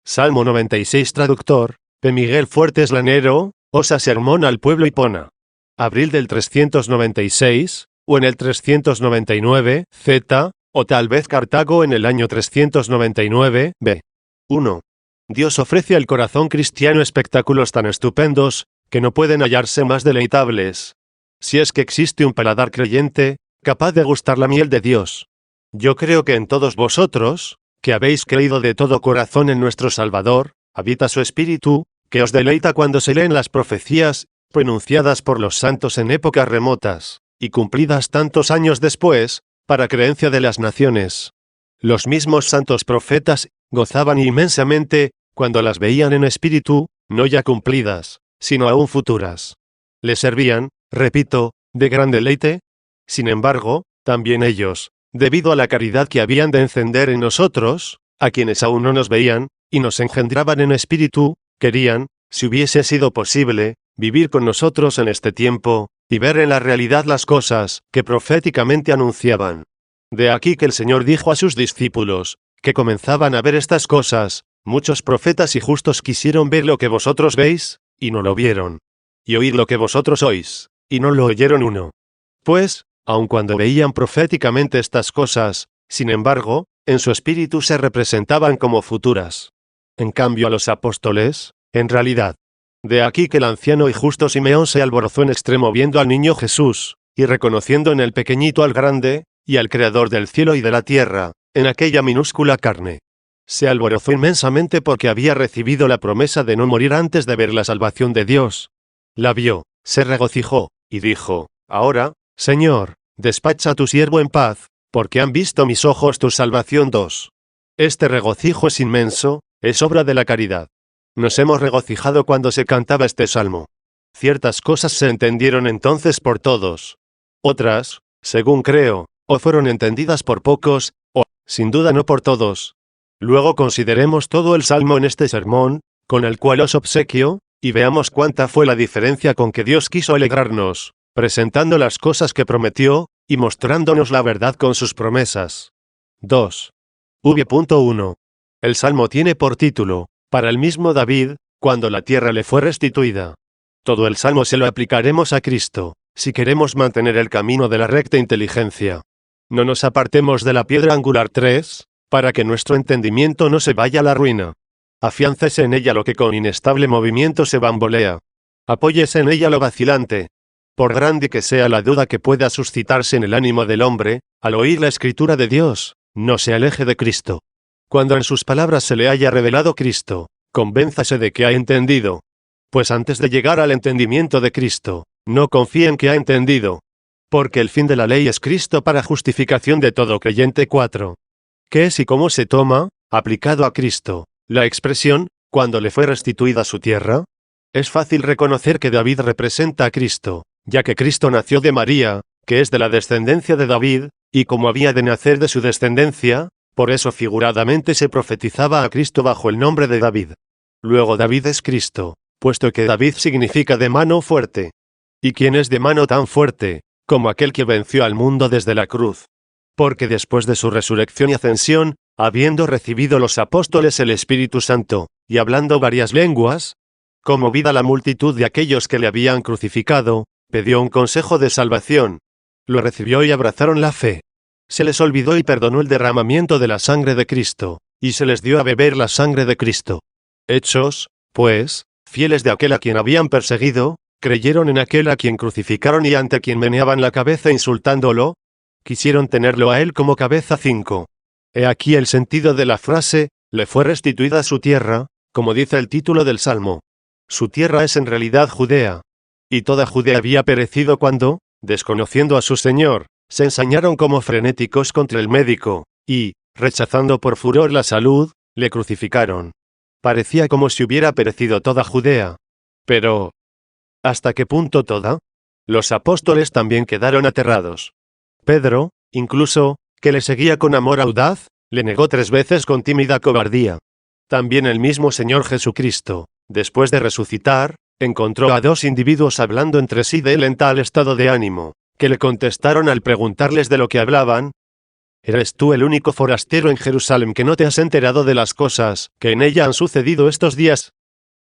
Salmo 96 traductor, P. Miguel Fuertes Lanero, Osa Sermón al pueblo Hipona. Abril del 396, o en el 399, Z, o tal vez Cartago en el año 399, B. 1. Dios ofrece al corazón cristiano espectáculos tan estupendos, que no pueden hallarse más deleitables. Si es que existe un paladar creyente, capaz de gustar la miel de Dios. Yo creo que en todos vosotros, que habéis creído de todo corazón en nuestro Salvador, habita su Espíritu, que os deleita cuando se leen las profecías, pronunciadas por los santos en épocas remotas, y cumplidas tantos años después, para creencia de las naciones. Los mismos santos profetas gozaban inmensamente, cuando las veían en espíritu, no ya cumplidas, sino aún futuras. Les servían, repito, de gran deleite. Sin embargo, también ellos, debido a la caridad que habían de encender en nosotros, a quienes aún no nos veían, y nos engendraban en espíritu, querían, si hubiese sido posible, vivir con nosotros en este tiempo, y ver en la realidad las cosas que proféticamente anunciaban. De aquí que el Señor dijo a sus discípulos, que comenzaban a ver estas cosas, muchos profetas y justos quisieron ver lo que vosotros veis, y no lo vieron. Y oír lo que vosotros oís, y no lo oyeron uno. Pues, aun cuando veían proféticamente estas cosas, sin embargo, en su espíritu se representaban como futuras. En cambio a los apóstoles, en realidad. De aquí que el anciano y justo Simeón se alborozó en extremo viendo al niño Jesús, y reconociendo en el pequeñito al grande, y al Creador del cielo y de la tierra, en aquella minúscula carne. Se alborozó inmensamente porque había recibido la promesa de no morir antes de ver la salvación de Dios. La vio, se regocijó, y dijo, ahora, Señor, despacha a tu siervo en paz, porque han visto mis ojos tu salvación. 2. Este regocijo es inmenso, es obra de la caridad. Nos hemos regocijado cuando se cantaba este salmo. Ciertas cosas se entendieron entonces por todos. Otras, según creo, o fueron entendidas por pocos, o, sin duda no por todos. Luego consideremos todo el salmo en este sermón, con el cual os obsequio, y veamos cuánta fue la diferencia con que Dios quiso alegrarnos, presentando las cosas que prometió, y mostrándonos la verdad con sus promesas. 2. V.1. El salmo tiene por título, para el mismo David, cuando la tierra le fue restituida. Todo el salmo se lo aplicaremos a Cristo, si queremos mantener el camino de la recta inteligencia. No nos apartemos de la piedra angular 3, para que nuestro entendimiento no se vaya a la ruina. Afiáncese en ella lo que con inestable movimiento se bambolea. Apóyese en ella lo vacilante. Por grande que sea la duda que pueda suscitarse en el ánimo del hombre, al oír la escritura de Dios, no se aleje de Cristo. Cuando en sus palabras se le haya revelado Cristo, convénzase de que ha entendido. Pues antes de llegar al entendimiento de Cristo, no confíe en que ha entendido. Porque el fin de la ley es Cristo para justificación de todo creyente. 4. ¿Qué es y cómo se toma, aplicado a Cristo, la expresión, cuando le fue restituida su tierra? Es fácil reconocer que David representa a Cristo, ya que Cristo nació de María, que es de la descendencia de David, y como había de nacer de su descendencia, por eso figuradamente se profetizaba a Cristo bajo el nombre de David. Luego David es Cristo, puesto que David significa de mano fuerte. ¿Y quién es de mano tan fuerte, como aquel que venció al mundo desde la cruz? Porque después de su resurrección y ascensión, habiendo recibido los apóstoles el Espíritu Santo, y hablando varias lenguas, conmovida la multitud de aquellos que le habían crucificado, pidió un consejo de salvación. Lo recibió y abrazaron la fe. Se les olvidó y perdonó el derramamiento de la sangre de Cristo, y se les dio a beber la sangre de Cristo. Hechos, pues, fieles de aquel a quien habían perseguido, creyeron en aquel a quien crucificaron y ante quien meneaban la cabeza insultándolo, quisieron tenerlo a él como cabeza. 5. He aquí el sentido de la frase, le fue restituida su tierra, como dice el título del Salmo. Su tierra es en realidad Judea. Y toda Judea había perecido cuando, desconociendo a su Señor, se ensañaron como frenéticos contra el médico, y, rechazando por furor la salud, le crucificaron. Parecía como si hubiera perecido toda Judea. Pero, ¿hasta qué punto toda? Los apóstoles también quedaron aterrados. Pedro, incluso, que le seguía con amor audaz, le negó 3 veces con tímida cobardía. También el mismo Señor Jesucristo, después de resucitar, encontró a 2 individuos hablando entre sí de él en tal estado de ánimo, que le contestaron al preguntarles de lo que hablaban. ¿Eres tú el único forastero en Jerusalén que no te has enterado de las cosas que en ella han sucedido estos días?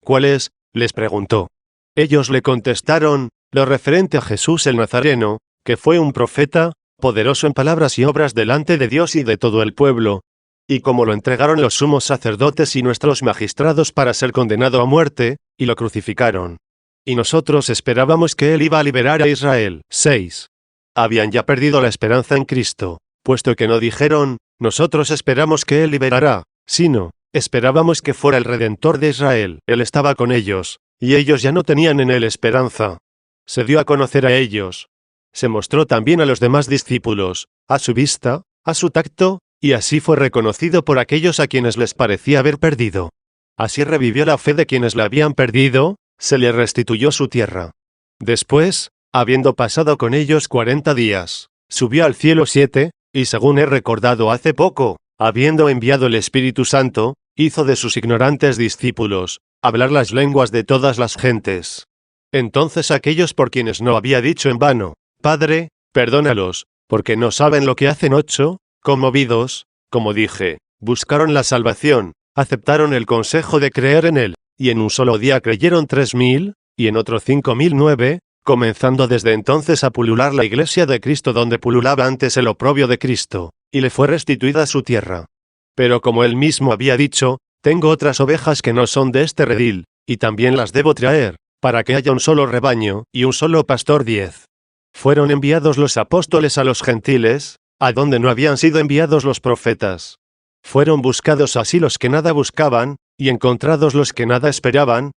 ¿Cuáles? Les preguntó. Ellos le contestaron, lo referente a Jesús el Nazareno, que fue un profeta, poderoso en palabras y obras delante de Dios y de todo el pueblo. Y como lo entregaron los sumos sacerdotes y nuestros magistrados para ser condenado a muerte, y lo crucificaron. Y nosotros esperábamos que él iba a liberar a Israel. 6. Habían ya perdido la esperanza en Cristo, puesto que no dijeron, nosotros esperamos que él liberará, sino, esperábamos que fuera el Redentor de Israel. Él estaba con ellos, y ellos ya no tenían en él esperanza. Se dio a conocer a ellos. Se mostró también a los demás discípulos, a su vista, a su tacto, y así fue reconocido por aquellos a quienes les parecía haber perdido. Así revivió la fe de quienes la habían perdido, se le restituyó su tierra. Después, habiendo pasado con ellos 40 días, subió al cielo 7, y según he recordado hace poco, habiendo enviado el Espíritu Santo, hizo de sus ignorantes discípulos hablar las lenguas de todas las gentes. Entonces aquellos por quienes no había dicho en vano, Padre, perdónalos, porque no saben lo que hacen, 8, conmovidos, como dije, buscaron la salvación, aceptaron el consejo de creer en él, y en un solo día creyeron 3.000, y en otro 5.009, comenzando desde entonces a pulular la iglesia de Cristo donde pululaba antes el oprobio de Cristo, y le fue restituida su tierra. Pero como él mismo había dicho, tengo otras ovejas que no son de este redil, y también las debo traer, para que haya un solo rebaño, y un solo pastor. 10. Fueron enviados los apóstoles a los gentiles, a donde no habían sido enviados los profetas. Fueron buscados así los que nada buscaban, y encontrados los que nada esperaban.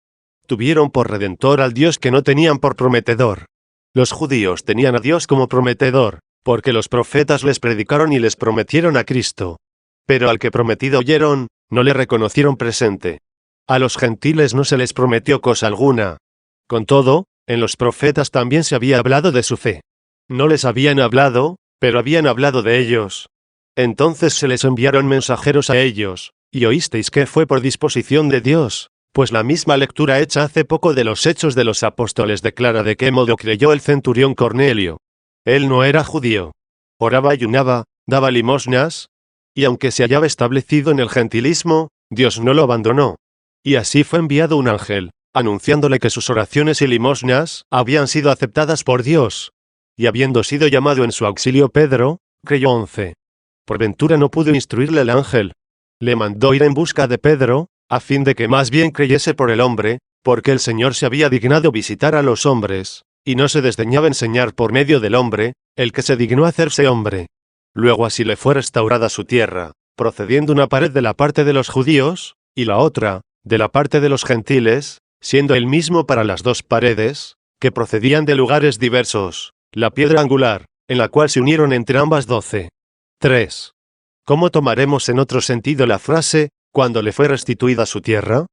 Tuvieron por redentor al Dios que no tenían por prometedor. Los judíos tenían a Dios como prometedor, porque los profetas les predicaron y les prometieron a Cristo. Pero al que prometido oyeron, no le reconocieron presente. A los gentiles no se les prometió cosa alguna. Con todo, en los profetas también se había hablado de su fe. No les habían hablado, pero habían hablado de ellos. Entonces se les enviaron mensajeros a ellos, y oísteis que fue por disposición de Dios, pues la misma lectura hecha hace poco de los Hechos de los Apóstoles declara de qué modo creyó el centurión Cornelio. Él no era judío. Oraba, ayunaba, daba limosnas, y aunque se hallaba establecido en el gentilismo, Dios no lo abandonó. Y así fue enviado un ángel, anunciándole que sus oraciones y limosnas habían sido aceptadas por Dios. Y habiendo sido llamado en su auxilio Pedro, creyó. 11. Por ventura no pudo instruirle el ángel. Le mandó ir en busca de Pedro, a fin de que más bien creyese por el hombre, porque el Señor se había dignado visitar a los hombres, y no se desdeñaba enseñar por medio del hombre, el que se dignó hacerse hombre. Luego así le fue restaurada su tierra, procediendo una pared de la parte de los judíos, y la otra, de la parte de los gentiles, siendo el mismo para las dos paredes, que procedían de lugares diversos, la piedra angular, en la cual se unieron entre ambas 12. 3. ¿Cómo tomaremos en otro sentido la frase, cuando le fue restituida su tierra?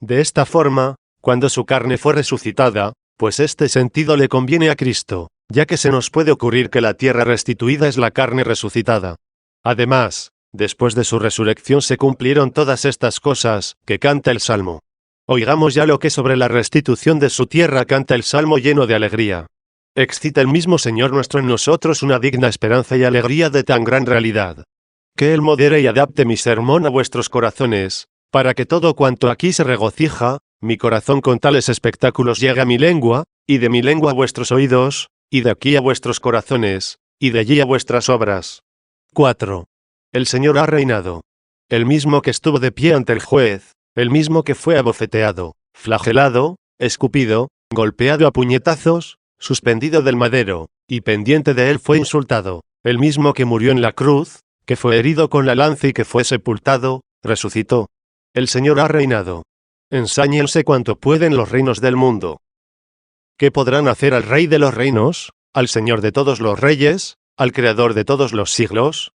De esta forma, cuando su carne fue resucitada, pues este sentido le conviene a Cristo, ya que se nos puede ocurrir que la tierra restituida es la carne resucitada. Además, después de su resurrección se cumplieron todas estas cosas, que canta el Salmo. Oigamos ya lo que sobre la restitución de su tierra canta el Salmo lleno de alegría. Excita el mismo Señor nuestro en nosotros una digna esperanza y alegría de tan gran realidad. Que Él modere y adapte mi sermón a vuestros corazones, para que todo cuanto aquí se regocija, mi corazón con tales espectáculos llegue a mi lengua, y de mi lengua a vuestros oídos, y de aquí a vuestros corazones, y de allí a vuestras obras. 4. El Señor ha reinado. El mismo que estuvo de pie ante el juez, el mismo que fue abofeteado, flagelado, escupido, golpeado a puñetazos, suspendido del madero, y pendiente de él fue insultado, el mismo que murió en la cruz, que fue herido con la lanza y que fue sepultado, resucitó. El Señor ha reinado. Ensáñense cuanto pueden los reinos del mundo. ¿Qué podrán hacer al Rey de los reinos, al Señor de todos los reyes, al Creador de todos los siglos?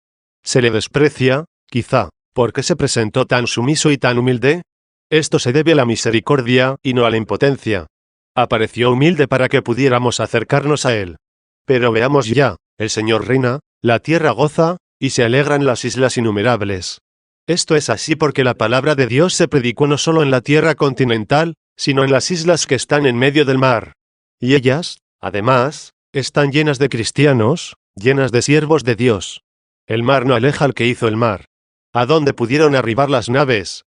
Se le desprecia, quizá, porque se presentó tan sumiso y tan humilde. Esto se debe a la misericordia, y no a la impotencia. Apareció humilde para que pudiéramos acercarnos a Él. Pero veamos ya, el Señor reina, la tierra goza, y se alegran las islas innumerables. Esto es así porque la palabra de Dios se predicó no solo en la tierra continental, sino en las islas que están en medio del mar. Y ellas, además, están llenas de cristianos, llenas de siervos de Dios. El mar no aleja al que hizo el mar. ¿A dónde pudieron arribar las naves?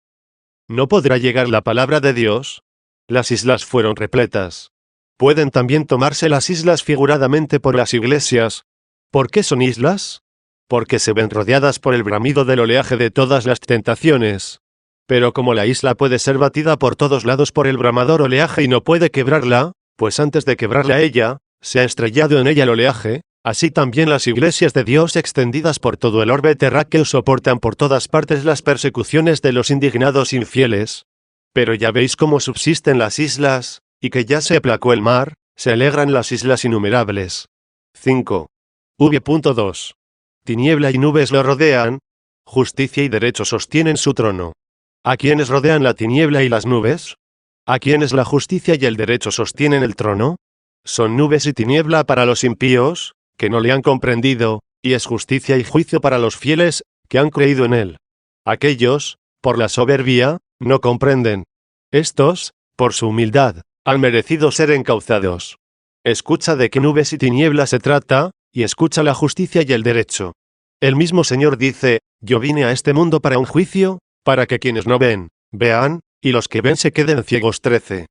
¿No podrá llegar la palabra de Dios? Las islas fueron repletas. Pueden también tomarse las islas figuradamente por las iglesias. ¿Por qué son islas? Porque se ven rodeadas por el bramido del oleaje de todas las tentaciones. Pero como la isla puede ser batida por todos lados por el bramador oleaje y no puede quebrarla, pues antes de quebrarla ella, se ha estrellado en ella el oleaje, así también las iglesias de Dios extendidas por todo el orbe terráqueo soportan por todas partes las persecuciones de los indignados infieles. Pero ya veis cómo subsisten las islas, y que ya se aplacó el mar, se alegran las islas innumerables. 5. V.2. Tiniebla y nubes lo rodean. Justicia y derecho sostienen su trono. ¿A quiénes rodean la tiniebla y las nubes? ¿A quiénes la justicia y el derecho sostienen el trono? Son nubes y tiniebla para los impíos, que no le han comprendido, y es justicia y juicio para los fieles, que han creído en él. Aquellos, por la soberbia, no comprenden. Estos, por su humildad, han merecido ser encauzados. Escucha de qué nubes y tinieblas se trata, y escucha la justicia y el derecho. El mismo Señor dice, yo vine a este mundo para un juicio, para que quienes no ven, vean, y los que ven se queden ciegos. 13.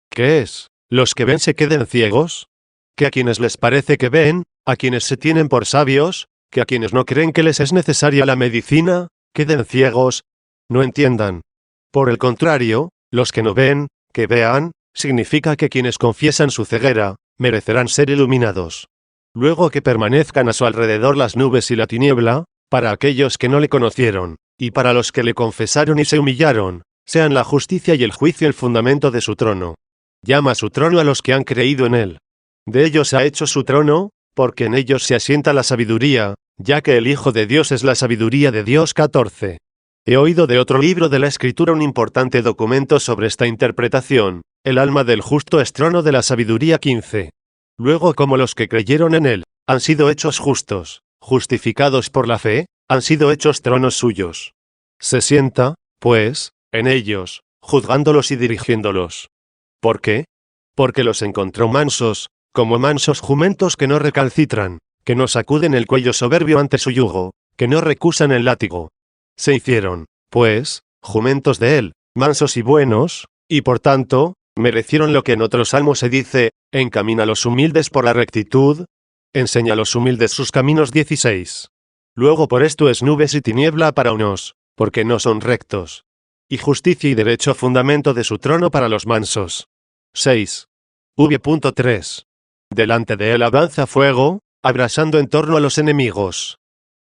¿Qué es? ¿Los que ven se queden ciegos? Que a quienes les parece que ven, a quienes se tienen por sabios, que a quienes no creen que les es necesaria la medicina, queden ciegos, no entiendan. Por el contrario, los que no ven, que vean, significa que quienes confiesan su ceguera, merecerán ser iluminados. Luego que permanezcan a su alrededor las nubes y la tiniebla, para aquellos que no le conocieron, y para los que le confesaron y se humillaron, sean la justicia y el juicio el fundamento de su trono. Llama a su trono a los que han creído en él. De ellos ha hecho su trono, porque en ellos se asienta la sabiduría, ya que el Hijo de Dios es la sabiduría de Dios. 14. He oído de otro libro de la Escritura un importante documento sobre esta interpretación, el alma del justo es trono de la sabiduría. 15. Luego como los que creyeron en él, han sido hechos justos, justificados por la fe, han sido hechos tronos suyos. Se sienta, pues, en ellos, juzgándolos y dirigiéndolos. ¿Por qué? Porque los encontró mansos, como mansos jumentos que no recalcitran, que no sacuden el cuello soberbio ante su yugo, que no recusan el látigo. Se hicieron, pues, jumentos de él, mansos y buenos, y por tanto, merecieron lo que en otros salmos se dice, encamina a los humildes por la rectitud, enseña a los humildes sus caminos. 16. Luego por esto es nubes y tiniebla para unos, porque no son rectos. Y justicia y derecho fundamento de su trono para los mansos. 6. V.3. Delante de él avanza fuego, abrasando en torno a los enemigos.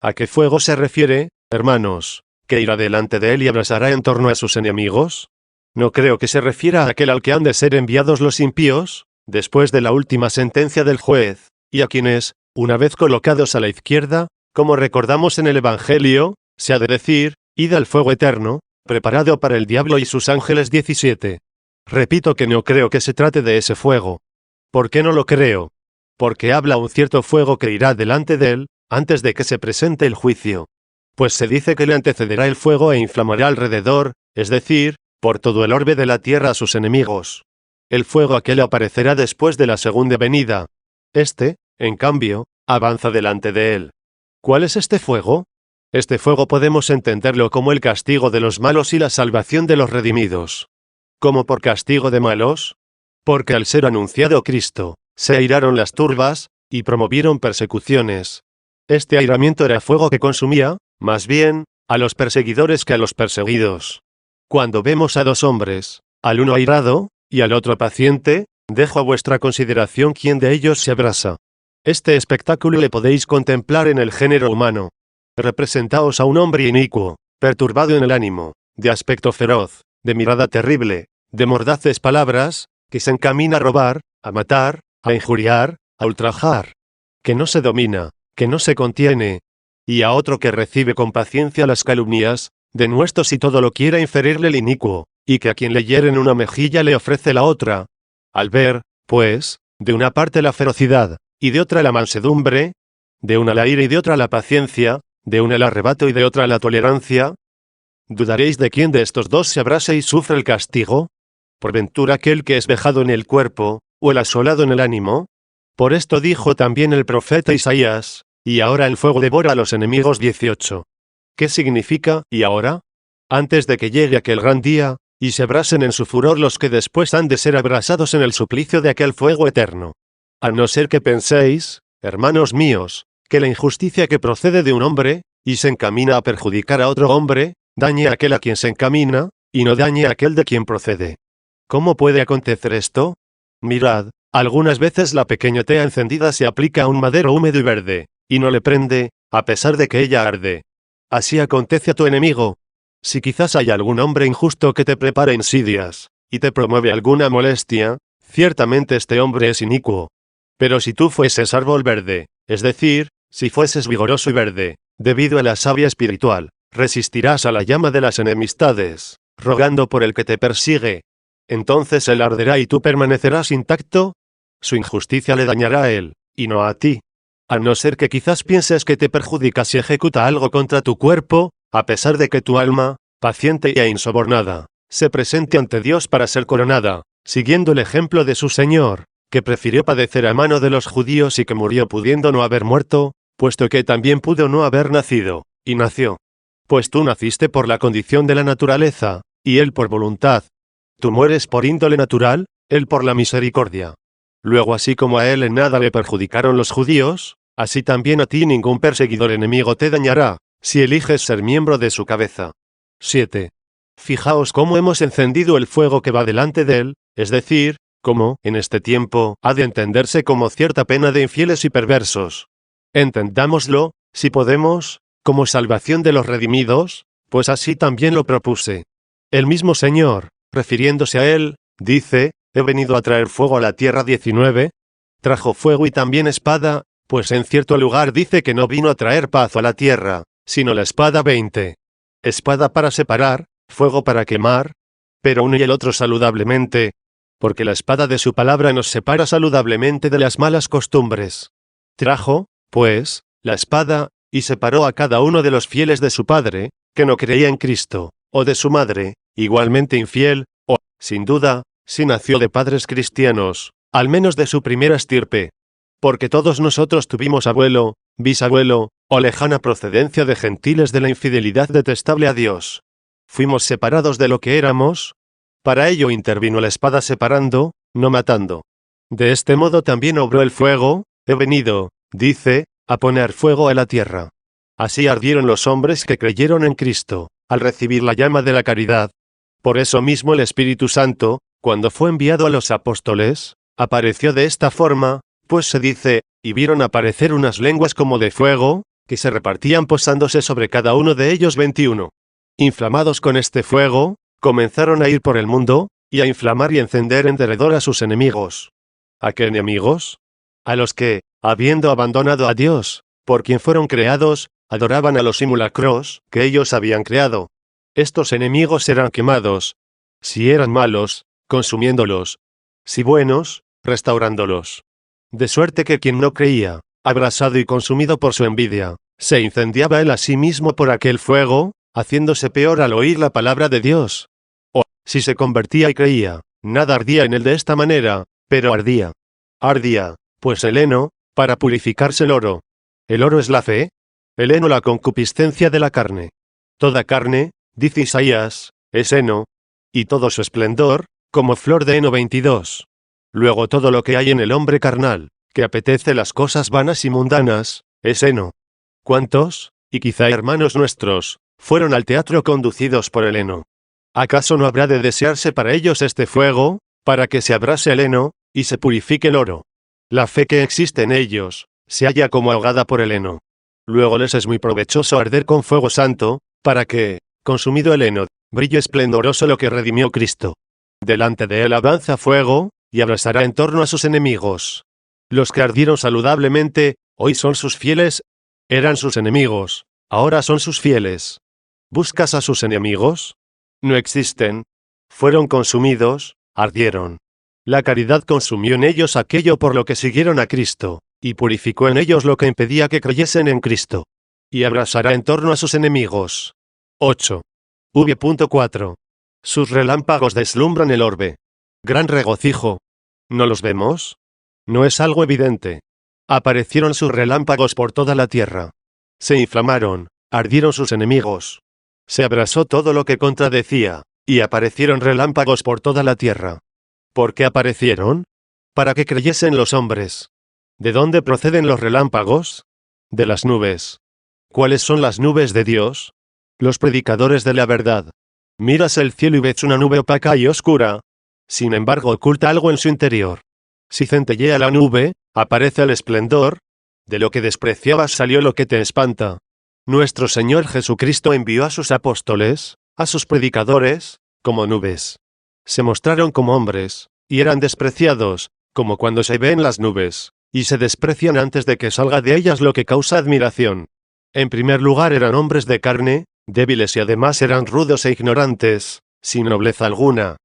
¿A qué fuego se refiere, hermanos? ¿Que irá delante de él y abrasará en torno a sus enemigos? No creo que se refiera a aquel al que han de ser enviados los impíos, después de la última sentencia del juez, y a quienes, una vez colocados a la izquierda, como recordamos en el Evangelio, se ha de decir, id al fuego eterno, preparado para el diablo y sus ángeles. 17. Repito que no creo que se trate de ese fuego. ¿Por qué no lo creo? Porque habla un cierto fuego que irá delante de él, antes de que se presente el juicio. Pues se dice que le antecederá el fuego e inflamará alrededor, es decir, por todo el orbe de la tierra a sus enemigos. El fuego aquel aparecerá después de la segunda venida. Este, en cambio, avanza delante de él. ¿Cuál es este fuego? Este fuego podemos entenderlo como el castigo de los malos y la salvación de los redimidos. ¿Cómo por castigo de malos? Porque al ser anunciado Cristo, se airaron las turbas, y promovieron persecuciones. Este airamiento era fuego que consumía, más bien, a los perseguidores que a los perseguidos. Cuando vemos a dos hombres, al uno airado, y al otro paciente, dejo a vuestra consideración quién de ellos se abrasa. Este espectáculo le podéis contemplar en el género humano. Representaos a un hombre inicuo, perturbado en el ánimo, de aspecto feroz, de mirada terrible, de mordaces palabras, que se encamina a robar, a matar, a injuriar, a ultrajar, que no se domina, que no se contiene, y a otro que recibe con paciencia las calumnias, denuestos y todo lo quiera inferirle el inicuo, y que a quien le hieren una mejilla le ofrece la otra. Al ver, pues, de una parte la ferocidad, y de otra la mansedumbre, de una la ira y de otra la paciencia, de una el arrebato y de otra la tolerancia, ¿dudaréis de quién de estos dos se abrase y sufre el castigo? ¿Por ventura aquel que es vejado en el cuerpo, o el asolado en el ánimo? Por esto dijo también el profeta Isaías, y ahora el fuego devora a los enemigos. 18. ¿Qué significa, y ahora? Antes de que llegue aquel gran día, y se abrasen en su furor los que después han de ser abrasados en el suplicio de aquel fuego eterno. A no ser que penséis, hermanos míos, que la injusticia que procede de un hombre, y se encamina a perjudicar a otro hombre, dañe a aquel a quien se encamina, y no dañe a aquel de quien procede. ¿Cómo puede acontecer esto? Mirad, algunas veces la pequeña tea encendida se aplica a un madero húmedo y verde, y no le prende, a pesar de que ella arde. Así acontece a tu enemigo. Si quizás hay algún hombre injusto que te prepara insidias, y te promueve alguna molestia, ciertamente este hombre es inicuo. Pero si tú fueses árbol verde, es decir, si fueses vigoroso y verde, debido a la savia espiritual, resistirás a la llama de las enemistades, rogando por el que te persigue. Entonces él arderá y tú permanecerás intacto. Su injusticia le dañará a él, y no a ti. A no ser que quizás pienses que te perjudica si ejecuta algo contra tu cuerpo, a pesar de que tu alma, paciente e insobornada, se presente ante Dios para ser coronada, siguiendo el ejemplo de su Señor, que prefirió padecer a mano de los judíos y que murió pudiendo no haber muerto, puesto que también pudo no haber nacido, y nació. Pues tú naciste por la condición de la naturaleza, y él por voluntad. Tú mueres por índole natural, él por la misericordia. Luego, así como a él en nada le perjudicaron los judíos, así también a ti ningún perseguidor enemigo te dañará, si eliges ser miembro de su cabeza. 7. Fijaos cómo hemos encendido el fuego que va delante de él, es decir, cómo, en este tiempo, ha de entenderse como cierta pena de infieles y perversos. Entendámoslo, si podemos, como salvación de los redimidos, pues así también lo propuse. El mismo Señor, refiriéndose a él, dice, he venido a traer fuego a la tierra. 19. Trajo fuego y también espada, pues en cierto lugar dice que no vino a traer paz a la tierra, sino la espada. 20. Espada para separar, fuego para quemar, pero uno y el otro saludablemente, porque la espada de su palabra nos separa saludablemente de las malas costumbres. Trajo, pues, la espada, y separó a cada uno de los fieles de su padre, que no creía en Cristo, o de su madre, igualmente infiel, o, sin duda, si nació de padres cristianos, al menos de su primera estirpe. Porque todos nosotros tuvimos abuelo, bisabuelo, o lejana procedencia de gentiles de la infidelidad detestable a Dios. Fuimos separados de lo que éramos. Para ello intervino la espada separando, no matando. De este modo también obró el fuego, he venido, dice, a poner fuego a la tierra. Así ardieron los hombres que creyeron en Cristo, al recibir la llama de la caridad. Por eso mismo el Espíritu Santo, cuando fue enviado a los apóstoles, apareció de esta forma, pues se dice, y vieron aparecer unas lenguas como de fuego, que se repartían posándose sobre cada uno de ellos. 21. Inflamados con este fuego, comenzaron a ir por el mundo, y a inflamar y encender en derredor a sus enemigos. ¿A qué enemigos? A los que, habiendo abandonado a Dios, por quien fueron creados, adoraban a los simulacros que ellos habían creado. Estos enemigos eran quemados. Si eran malos, consumiéndolos. Si buenos, restaurándolos. De suerte que quien no creía, abrasado y consumido por su envidia, se incendiaba él a sí mismo por aquel fuego, haciéndose peor al oír la palabra de Dios. O, si se convertía y creía, nada ardía en él de esta manera, pero ardía. Ardía, pues el heno, para purificarse el oro. ¿El oro es la fe? El heno la concupiscencia de la carne. Toda carne, dice Isaías, es heno, y todo su esplendor, como flor de heno. 22. Luego todo lo que hay en el hombre carnal, que apetece las cosas vanas y mundanas, es heno. ¿Cuántos, y quizá hermanos nuestros, fueron al teatro conducidos por el heno? ¿Acaso no habrá de desearse para ellos este fuego, para que se abrase el heno, y se purifique el oro? La fe que existe en ellos, se halla como ahogada por el heno. Luego les es muy provechoso arder con fuego santo, para que, consumido el heno, brille esplendoroso lo que redimió Cristo. Delante de él avanza fuego, y abrasará en torno a sus enemigos. Los que ardieron saludablemente, hoy son sus fieles, eran sus enemigos, ahora son sus fieles. ¿Buscas a sus enemigos? No existen. Fueron consumidos, ardieron. La caridad consumió en ellos aquello por lo que siguieron a Cristo, y purificó en ellos lo que impedía que creyesen en Cristo. Y abrasará en torno a sus enemigos. 8. V.4. Sus relámpagos deslumbran el orbe. Gran regocijo. ¿No los vemos? ¿No es algo evidente? Aparecieron sus relámpagos por toda la tierra. Se inflamaron, ardieron sus enemigos. Se abrasó todo lo que contradecía, y aparecieron relámpagos por toda la tierra. ¿Por qué aparecieron? Para que creyesen los hombres. ¿De dónde proceden los relámpagos? De las nubes. ¿Cuáles son las nubes de Dios? Los predicadores de la verdad. Miras el cielo y ves una nube opaca y oscura. Sin embargo, oculta algo en su interior. Si centellea la nube, aparece el esplendor. De lo que despreciabas salió lo que te espanta. Nuestro Señor Jesucristo envió a sus apóstoles, a sus predicadores, como nubes. Se mostraron como hombres, y eran despreciados, como cuando se ven las nubes, y se desprecian antes de que salga de ellas lo que causa admiración. En primer lugar eran hombres de carne, débiles y además eran rudos e ignorantes, sin nobleza alguna.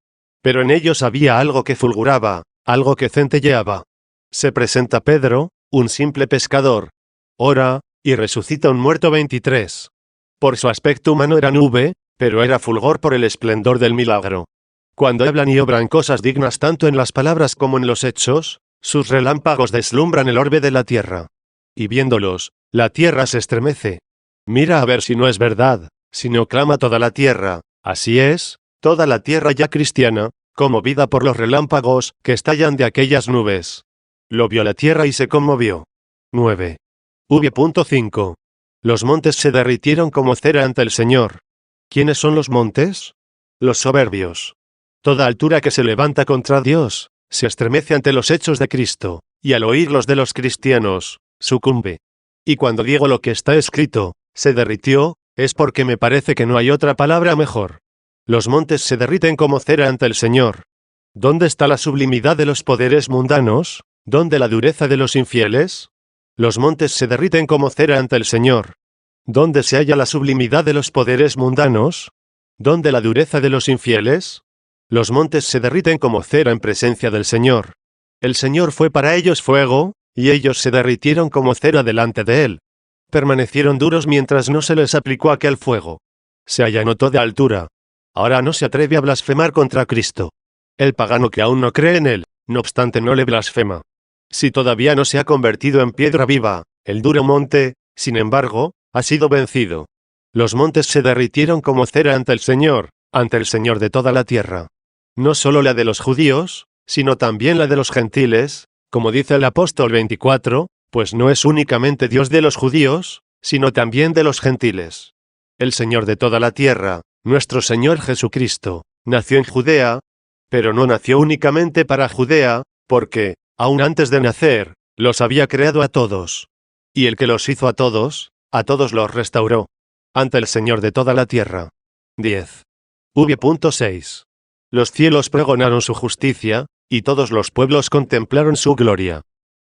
Pero en ellos había algo que fulguraba, algo que centelleaba. Se presenta Pedro, un simple pescador. Ora, y resucita un muerto 23. Por su aspecto humano era nube, pero era fulgor por el esplendor del milagro. Cuando hablan y obran cosas dignas tanto en las palabras como en los hechos, sus relámpagos deslumbran el orbe de la tierra. Y viéndolos, la tierra se estremece. Mira a ver si no es verdad, si no clama toda la tierra. Así es, toda la tierra ya cristiana, conmovida por los relámpagos que estallan de aquellas nubes. Lo vio la tierra y se conmovió. 9. V.5. Los montes se derritieron como cera ante el Señor. ¿Quiénes son los montes? Los soberbios. Toda altura que se levanta contra Dios, se estremece ante los hechos de Cristo, y al oírlos de los cristianos, sucumbe. Y cuando digo lo que está escrito, se derritió, es porque me parece que no hay otra palabra mejor. Los montes se derriten como cera ante el Señor. ¿Dónde está la sublimidad de los poderes mundanos? ¿Dónde la dureza de los infieles? Los montes se derriten como cera ante el Señor. ¿Dónde se halla la sublimidad de los poderes mundanos? ¿Dónde la dureza de los infieles? Los montes se derriten como cera en presencia del Señor. El Señor fue para ellos fuego, y ellos se derritieron como cera delante de Él. Permanecieron duros mientras no se les aplicó aquel fuego. Se allanó toda altura. Ahora no se atreve a blasfemar contra Cristo. El pagano que aún no cree en Él, no obstante no le blasfema. Si todavía no se ha convertido en piedra viva, el duro monte, sin embargo, ha sido vencido. Los montes se derritieron como cera ante el Señor de toda la tierra. No solo la de los judíos, sino también la de los gentiles, como dice el apóstol 24, pues no es únicamente Dios de los judíos, sino también de los gentiles. El Señor de toda la tierra, nuestro Señor Jesucristo, nació en Judea, pero no nació únicamente para Judea, porque, aún antes de nacer, los había creado a todos. Y el que los hizo a todos los restauró. Ante el Señor de toda la tierra. 10. V.6. Los cielos pregonaron su justicia, y todos los pueblos contemplaron su gloria.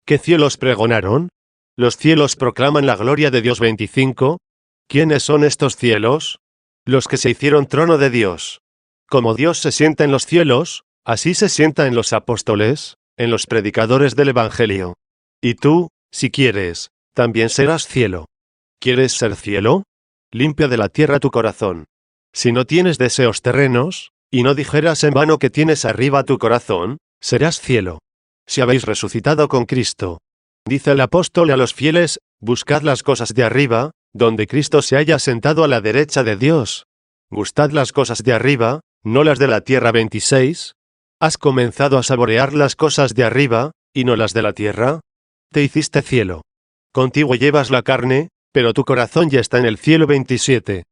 ¿Qué cielos pregonaron? Los cielos proclaman la gloria de Dios 25. ¿Quiénes son estos cielos? Los que se hicieron trono de Dios. Como Dios se sienta en los cielos, así se sienta en los apóstoles, en los predicadores del Evangelio. Y tú, si quieres, también serás cielo. ¿Quieres ser cielo? Limpia de la tierra tu corazón. Si no tienes deseos terrenos, y no dijeras en vano que tienes arriba tu corazón, serás cielo. Si habéis resucitado con Cristo. Dice el apóstol a los fieles, buscad las cosas de arriba, donde Cristo se haya sentado a la derecha de Dios. Gustad las cosas de arriba, no las de la tierra 26. ¿Has comenzado a saborear las cosas de arriba, y no las de la tierra? Te hiciste cielo. Contigo llevas la carne, pero tu corazón ya está en el cielo 27.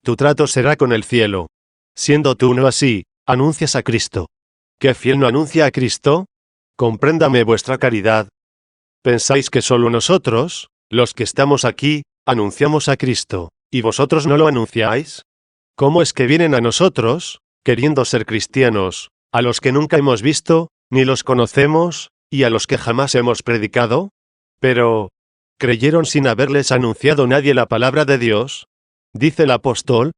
Tu trato será con el cielo. Siendo tú no así, anuncias a Cristo. ¿Qué fiel no anuncia a Cristo? Compréndame vuestra caridad. ¿Pensáis que solo nosotros, los que estamos aquí, anunciamos a Cristo, y vosotros no lo anunciáis? ¿Cómo es que vienen a nosotros, queriendo ser cristianos, a los que nunca hemos visto, ni los conocemos, y a los que jamás hemos predicado? Pero, ¿creyeron sin haberles anunciado nadie la palabra de Dios? Dice el apóstol.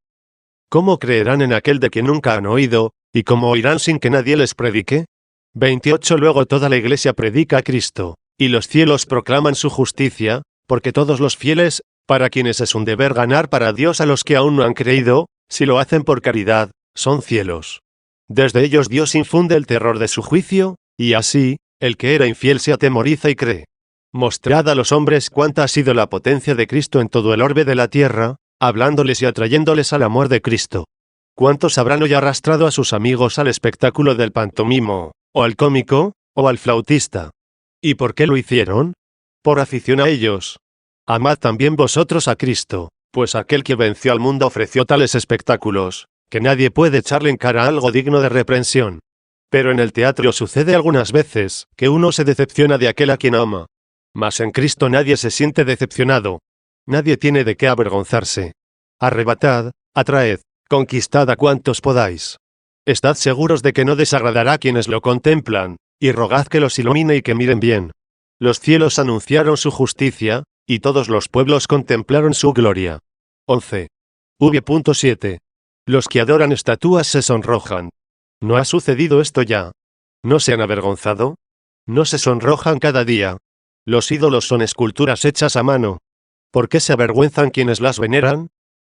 ¿Cómo creerán en aquel de que nunca han oído, y cómo oirán sin que nadie les predique? 28. Luego toda la iglesia predica a Cristo, y los cielos proclaman su justicia, porque todos los fieles, para quienes es un deber ganar para Dios a los que aún no han creído, si lo hacen por caridad, son cielos. Desde ellos Dios infunde el terror de su juicio, y así, el que era infiel se atemoriza y cree. Mostrad a los hombres cuánta ha sido la potencia de Cristo en todo el orbe de la tierra, hablándoles y atrayéndoles al amor de Cristo. ¿Cuántos habrán hoy arrastrado a sus amigos al espectáculo del pantomimo, o al cómico, o al flautista? ¿Y por qué lo hicieron? Por afición a ellos. Amad también vosotros a Cristo, pues aquel que venció al mundo ofreció tales espectáculos, que nadie puede echarle en cara algo digno de reprensión. Pero en el teatro sucede algunas veces que uno se decepciona de aquel a quien ama. Mas en Cristo nadie se siente decepcionado. Nadie tiene de qué avergonzarse. Arrebatad, atraed, conquistad a cuantos podáis. Estad seguros de que no desagradará a quienes lo contemplan, y rogad que los ilumine y que miren bien. Los cielos anunciaron su justicia, y todos los pueblos contemplaron su gloria. 11. V.7. Los que adoran estatuas se sonrojan. ¿No ha sucedido esto ya? ¿No se han avergonzado? ¿No se sonrojan cada día? Los ídolos son esculturas hechas a mano. ¿Por qué se avergüenzan quienes las veneran?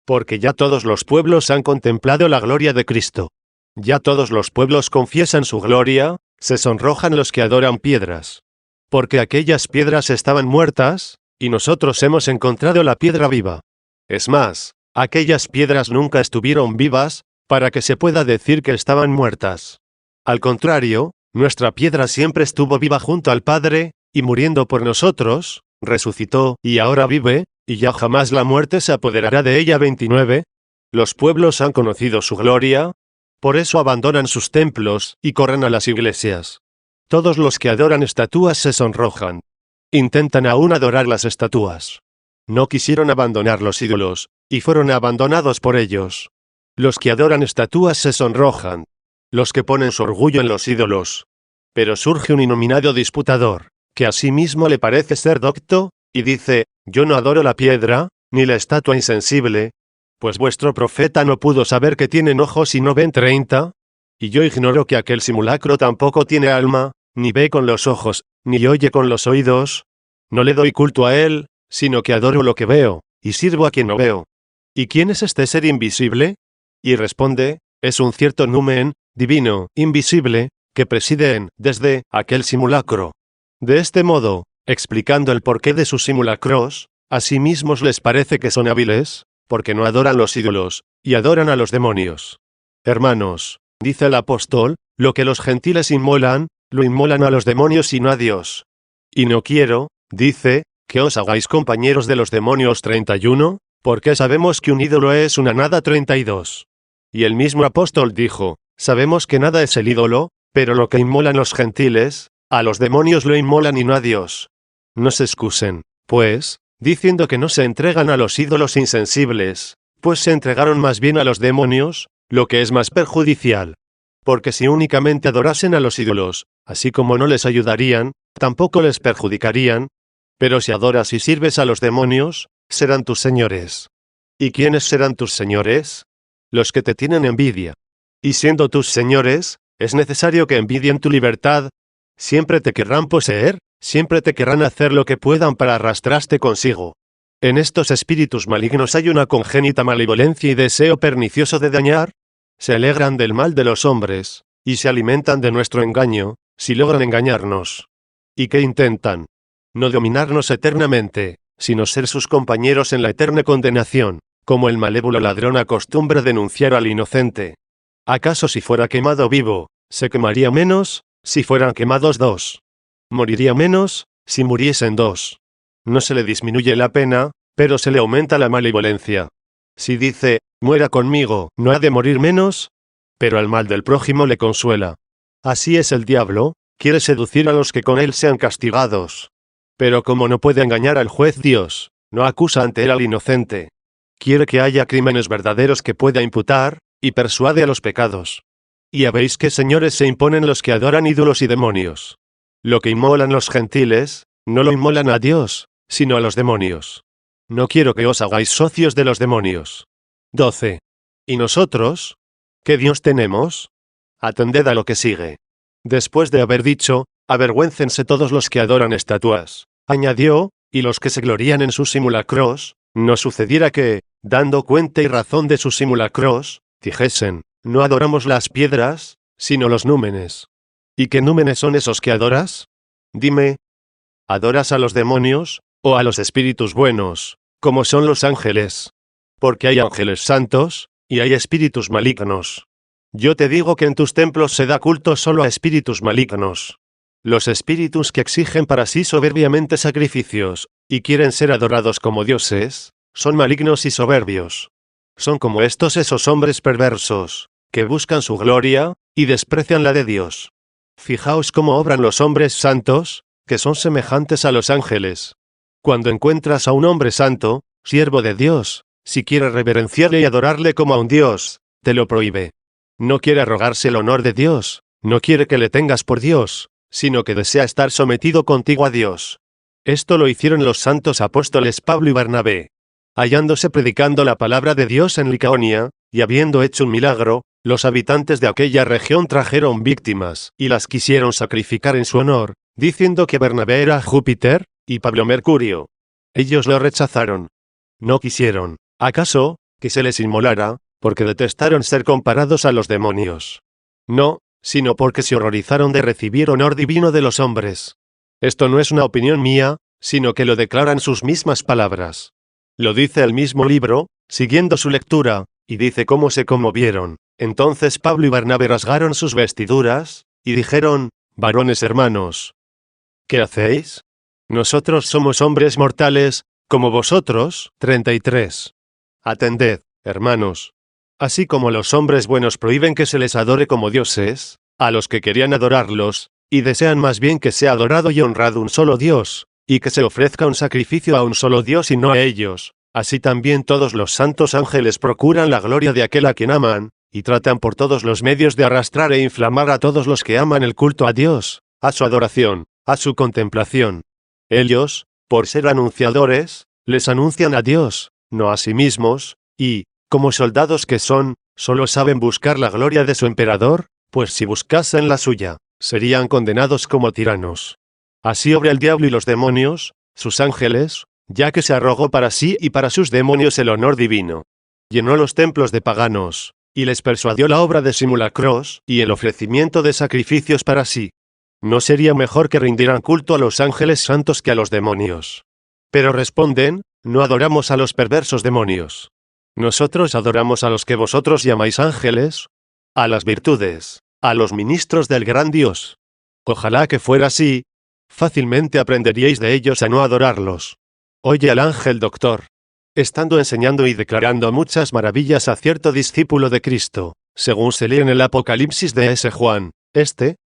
Porque ya todos los pueblos han contemplado la gloria de Cristo. Ya todos los pueblos confiesan su gloria, se sonrojan los que adoran piedras. Porque aquellas piedras estaban muertas, y nosotros hemos encontrado la piedra viva. Es más, aquellas piedras nunca estuvieron vivas, para que se pueda decir que estaban muertas. Al contrario, nuestra piedra siempre estuvo viva junto al Padre, y muriendo por nosotros, resucitó, y ahora vive, y ya jamás la muerte se apoderará de ella. 29. Los pueblos han conocido su gloria, por eso abandonan sus templos, y corren a las iglesias. Todos los que adoran estatuas se sonrojan. Intentan aún adorar las estatuas. No quisieron abandonar los ídolos, y fueron abandonados por ellos. Los que adoran estatuas se sonrojan. Los que ponen su orgullo en los ídolos. Pero surge un iluminado disputador, que a sí mismo le parece ser docto, y dice, yo no adoro la piedra, ni la estatua insensible, pues vuestro profeta no pudo saber que tienen ojos y no ven. 30, y yo ignoro que aquel simulacro tampoco tiene alma, ni ve con los ojos, ni oye con los oídos. No le doy culto a él, sino que adoro lo que veo, y sirvo a quien no veo. ¿Y quién es este ser invisible? Y responde, es un cierto numen, divino, invisible, que preside desde aquel simulacro. De este modo, explicando el porqué de sus simulacros, a sí mismos les parece que son hábiles, porque no adoran los ídolos, y adoran a los demonios. Hermanos, dice el apóstol, lo que los gentiles inmolan, lo inmolan a los demonios y no a Dios. Y no quiero, dice, que os hagáis compañeros de los demonios. 31, porque sabemos que un ídolo es una nada. 32. Y el mismo apóstol dijo, sabemos que nada es el ídolo, pero lo que inmolan los gentiles, a los demonios lo inmolan y no a Dios. No se excusen, pues, diciendo que no se entregan a los ídolos insensibles, pues se entregaron más bien a los demonios, lo que es más perjudicial. Porque si únicamente adorasen a los ídolos, así como no les ayudarían, tampoco les perjudicarían. Pero si adoras y sirves a los demonios, serán tus señores. ¿Y quiénes serán tus señores? Los que te tienen envidia. Y siendo tus señores, es necesario que envidien tu libertad. Siempre te querrán poseer, siempre te querrán hacer lo que puedan para arrastrarte consigo. En estos espíritus malignos hay una congénita malevolencia y deseo pernicioso de dañar. Se alegran del mal de los hombres, y se alimentan de nuestro engaño, si logran engañarnos. ¿Y qué intentan? No dominarnos eternamente, sino ser sus compañeros en la eterna condenación, como el malévolo ladrón acostumbra denunciar al inocente. ¿Acaso si fuera quemado vivo, se quemaría menos? Si fueran quemados dos. Moriría menos, si muriesen dos. No se le disminuye la pena, pero se le aumenta la malevolencia. Si dice, muera conmigo, ¿no ha de morir menos? Pero al mal del prójimo le consuela. Así es el diablo, quiere seducir a los que con él sean castigados. Pero como no puede engañar al juez Dios, no acusa ante él al inocente. Quiere que haya crímenes verdaderos que pueda imputar, y persuade a los pecados. Y habéis que señores se imponen los que adoran ídolos y demonios. Lo que inmolan los gentiles, no lo inmolan a Dios, sino a los demonios. No quiero que os hagáis socios de los demonios. 12. ¿Y nosotros? ¿Qué Dios tenemos? Atended a lo que sigue. Después de haber dicho, avergüéncense todos los que adoran estatuas, añadió, y los que se glorían en sus simulacros, no sucediera que, dando cuenta y razón de sus simulacros, dijesen, no adoramos las piedras, sino los númenes. ¿Y qué númenes son esos que adoras? Dime. ¿Adoras a los demonios, o a los espíritus buenos, como son los ángeles? Porque hay ángeles santos, y hay espíritus malignos. Yo te digo que en tus templos se da culto solo a espíritus malignos. Los espíritus que exigen para sí soberbiamente sacrificios, y quieren ser adorados como dioses, son malignos y soberbios. Son como esos hombres perversos, que buscan su gloria, y desprecian la de Dios. Fijaos cómo obran los hombres santos, que son semejantes a los ángeles. Cuando encuentras a un hombre santo, siervo de Dios, si quiere reverenciarle y adorarle como a un Dios, te lo prohíbe. No quiere arrogarse el honor de Dios, no quiere que le tengas por Dios, sino que desea estar sometido contigo a Dios. Esto lo hicieron los santos apóstoles Pablo y Bernabé. Hallándose predicando la palabra de Dios en Licaonia, y habiendo hecho un milagro, los habitantes de aquella región trajeron víctimas, y las quisieron sacrificar en su honor, diciendo que Bernabé era Júpiter, y Pablo Mercurio. Ellos lo rechazaron. No quisieron, ¿acaso, que se les inmolara, porque detestaron ser comparados a los demonios? No, sino porque se horrorizaron de recibir honor divino de los hombres. Esto no es una opinión mía, sino que lo declaran sus mismas palabras. Lo dice el mismo libro, siguiendo su lectura, y dice cómo se conmovieron. Entonces Pablo y Bernabé rasgaron sus vestiduras, y dijeron, varones hermanos, ¿qué hacéis? Nosotros somos hombres mortales, como vosotros. 33. Atended, hermanos. Así como los hombres buenos prohíben que se les adore como dioses, a los que querían adorarlos, y desean más bien que sea adorado y honrado un solo Dios, y que se ofrezca un sacrificio a un solo Dios y no a ellos, así también todos los santos ángeles procuran la gloria de aquel a quien aman, y tratan por todos los medios de arrastrar e inflamar a todos los que aman el culto a Dios, a su adoración, a su contemplación. Ellos, por ser anunciadores, les anuncian a Dios, no a sí mismos, y, como soldados que son, solo saben buscar la gloria de su emperador, pues si buscasen la suya, serían condenados como tiranos. Así obra el diablo y los demonios, sus ángeles, ya que se arrogó para sí y para sus demonios el honor divino. Llenó los templos de paganos, y les persuadió la obra de simulacros y el ofrecimiento de sacrificios para sí. ¿No sería mejor que rindieran culto a los ángeles santos que a los demonios? Pero responden, no adoramos a los perversos demonios. Nosotros adoramos a los que vosotros llamáis ángeles, a las virtudes, a los ministros del gran Dios. Ojalá que fuera así. Fácilmente aprenderíais de ellos a no adorarlos. Oye al ángel doctor. Estando enseñando y declarando muchas maravillas a cierto discípulo de Cristo, según se lee en el Apocalipsis de ese Juan,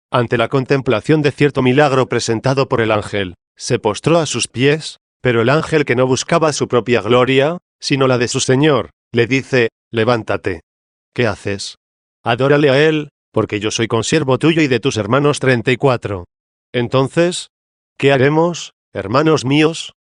ante la contemplación de cierto milagro presentado por el ángel, se postró a sus pies, pero el ángel que no buscaba su propia gloria, sino la de su Señor, le dice, levántate. ¿Qué haces? Adórale a él, porque yo soy consiervo tuyo y de tus hermanos. 34. Entonces, ¿qué haremos, hermanos míos?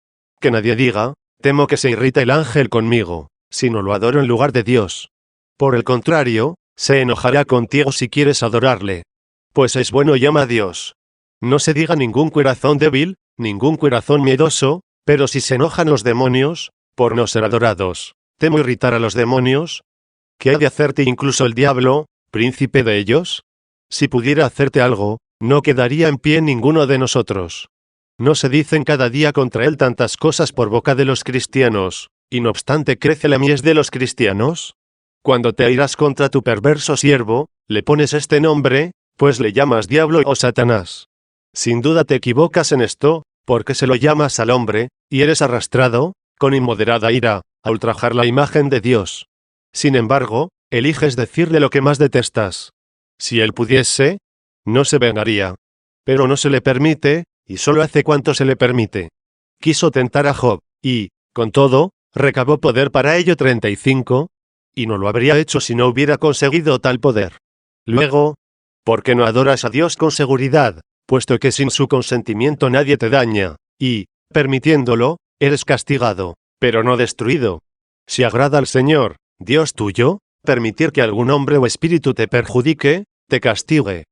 Que nadie diga, temo que se irrita el ángel conmigo, sino lo adoro en lugar de Dios. Por el contrario, se enojará contigo si quieres adorarle. Pues es bueno y ama a Dios. No se diga ningún corazón débil, ningún corazón miedoso, pero si se enojan los demonios, por no ser adorados, ¿temo irritar a los demonios? ¿Qué ha de hacerte incluso el diablo, príncipe de ellos? Si pudiera hacerte algo, no quedaría en pie ninguno de nosotros. ¿No se dicen cada día contra él tantas cosas por boca de los cristianos, y no obstante crece la mies de los cristianos? Cuando te airas contra tu perverso siervo, le pones este nombre, pues le llamas diablo o Satanás. Sin duda te equivocas en esto, porque se lo llamas al hombre, y eres arrastrado, con inmoderada ira, a ultrajar la imagen de Dios. Sin embargo, eliges decirle lo que más detestas. Si él pudiese, no se vengaría. Pero no se le permite, y solo hace cuanto se le permite. Quiso tentar a Job, y, con todo, recabó poder para ello. 35, y no lo habría hecho si no hubiera conseguido tal poder. Luego, ¿por qué no adoras a Dios con seguridad, puesto que sin su consentimiento nadie te daña, y, permitiéndolo, eres castigado, pero no destruido? Si agrada al Señor, Dios tuyo, permitir que algún hombre o espíritu te perjudique, te castigue.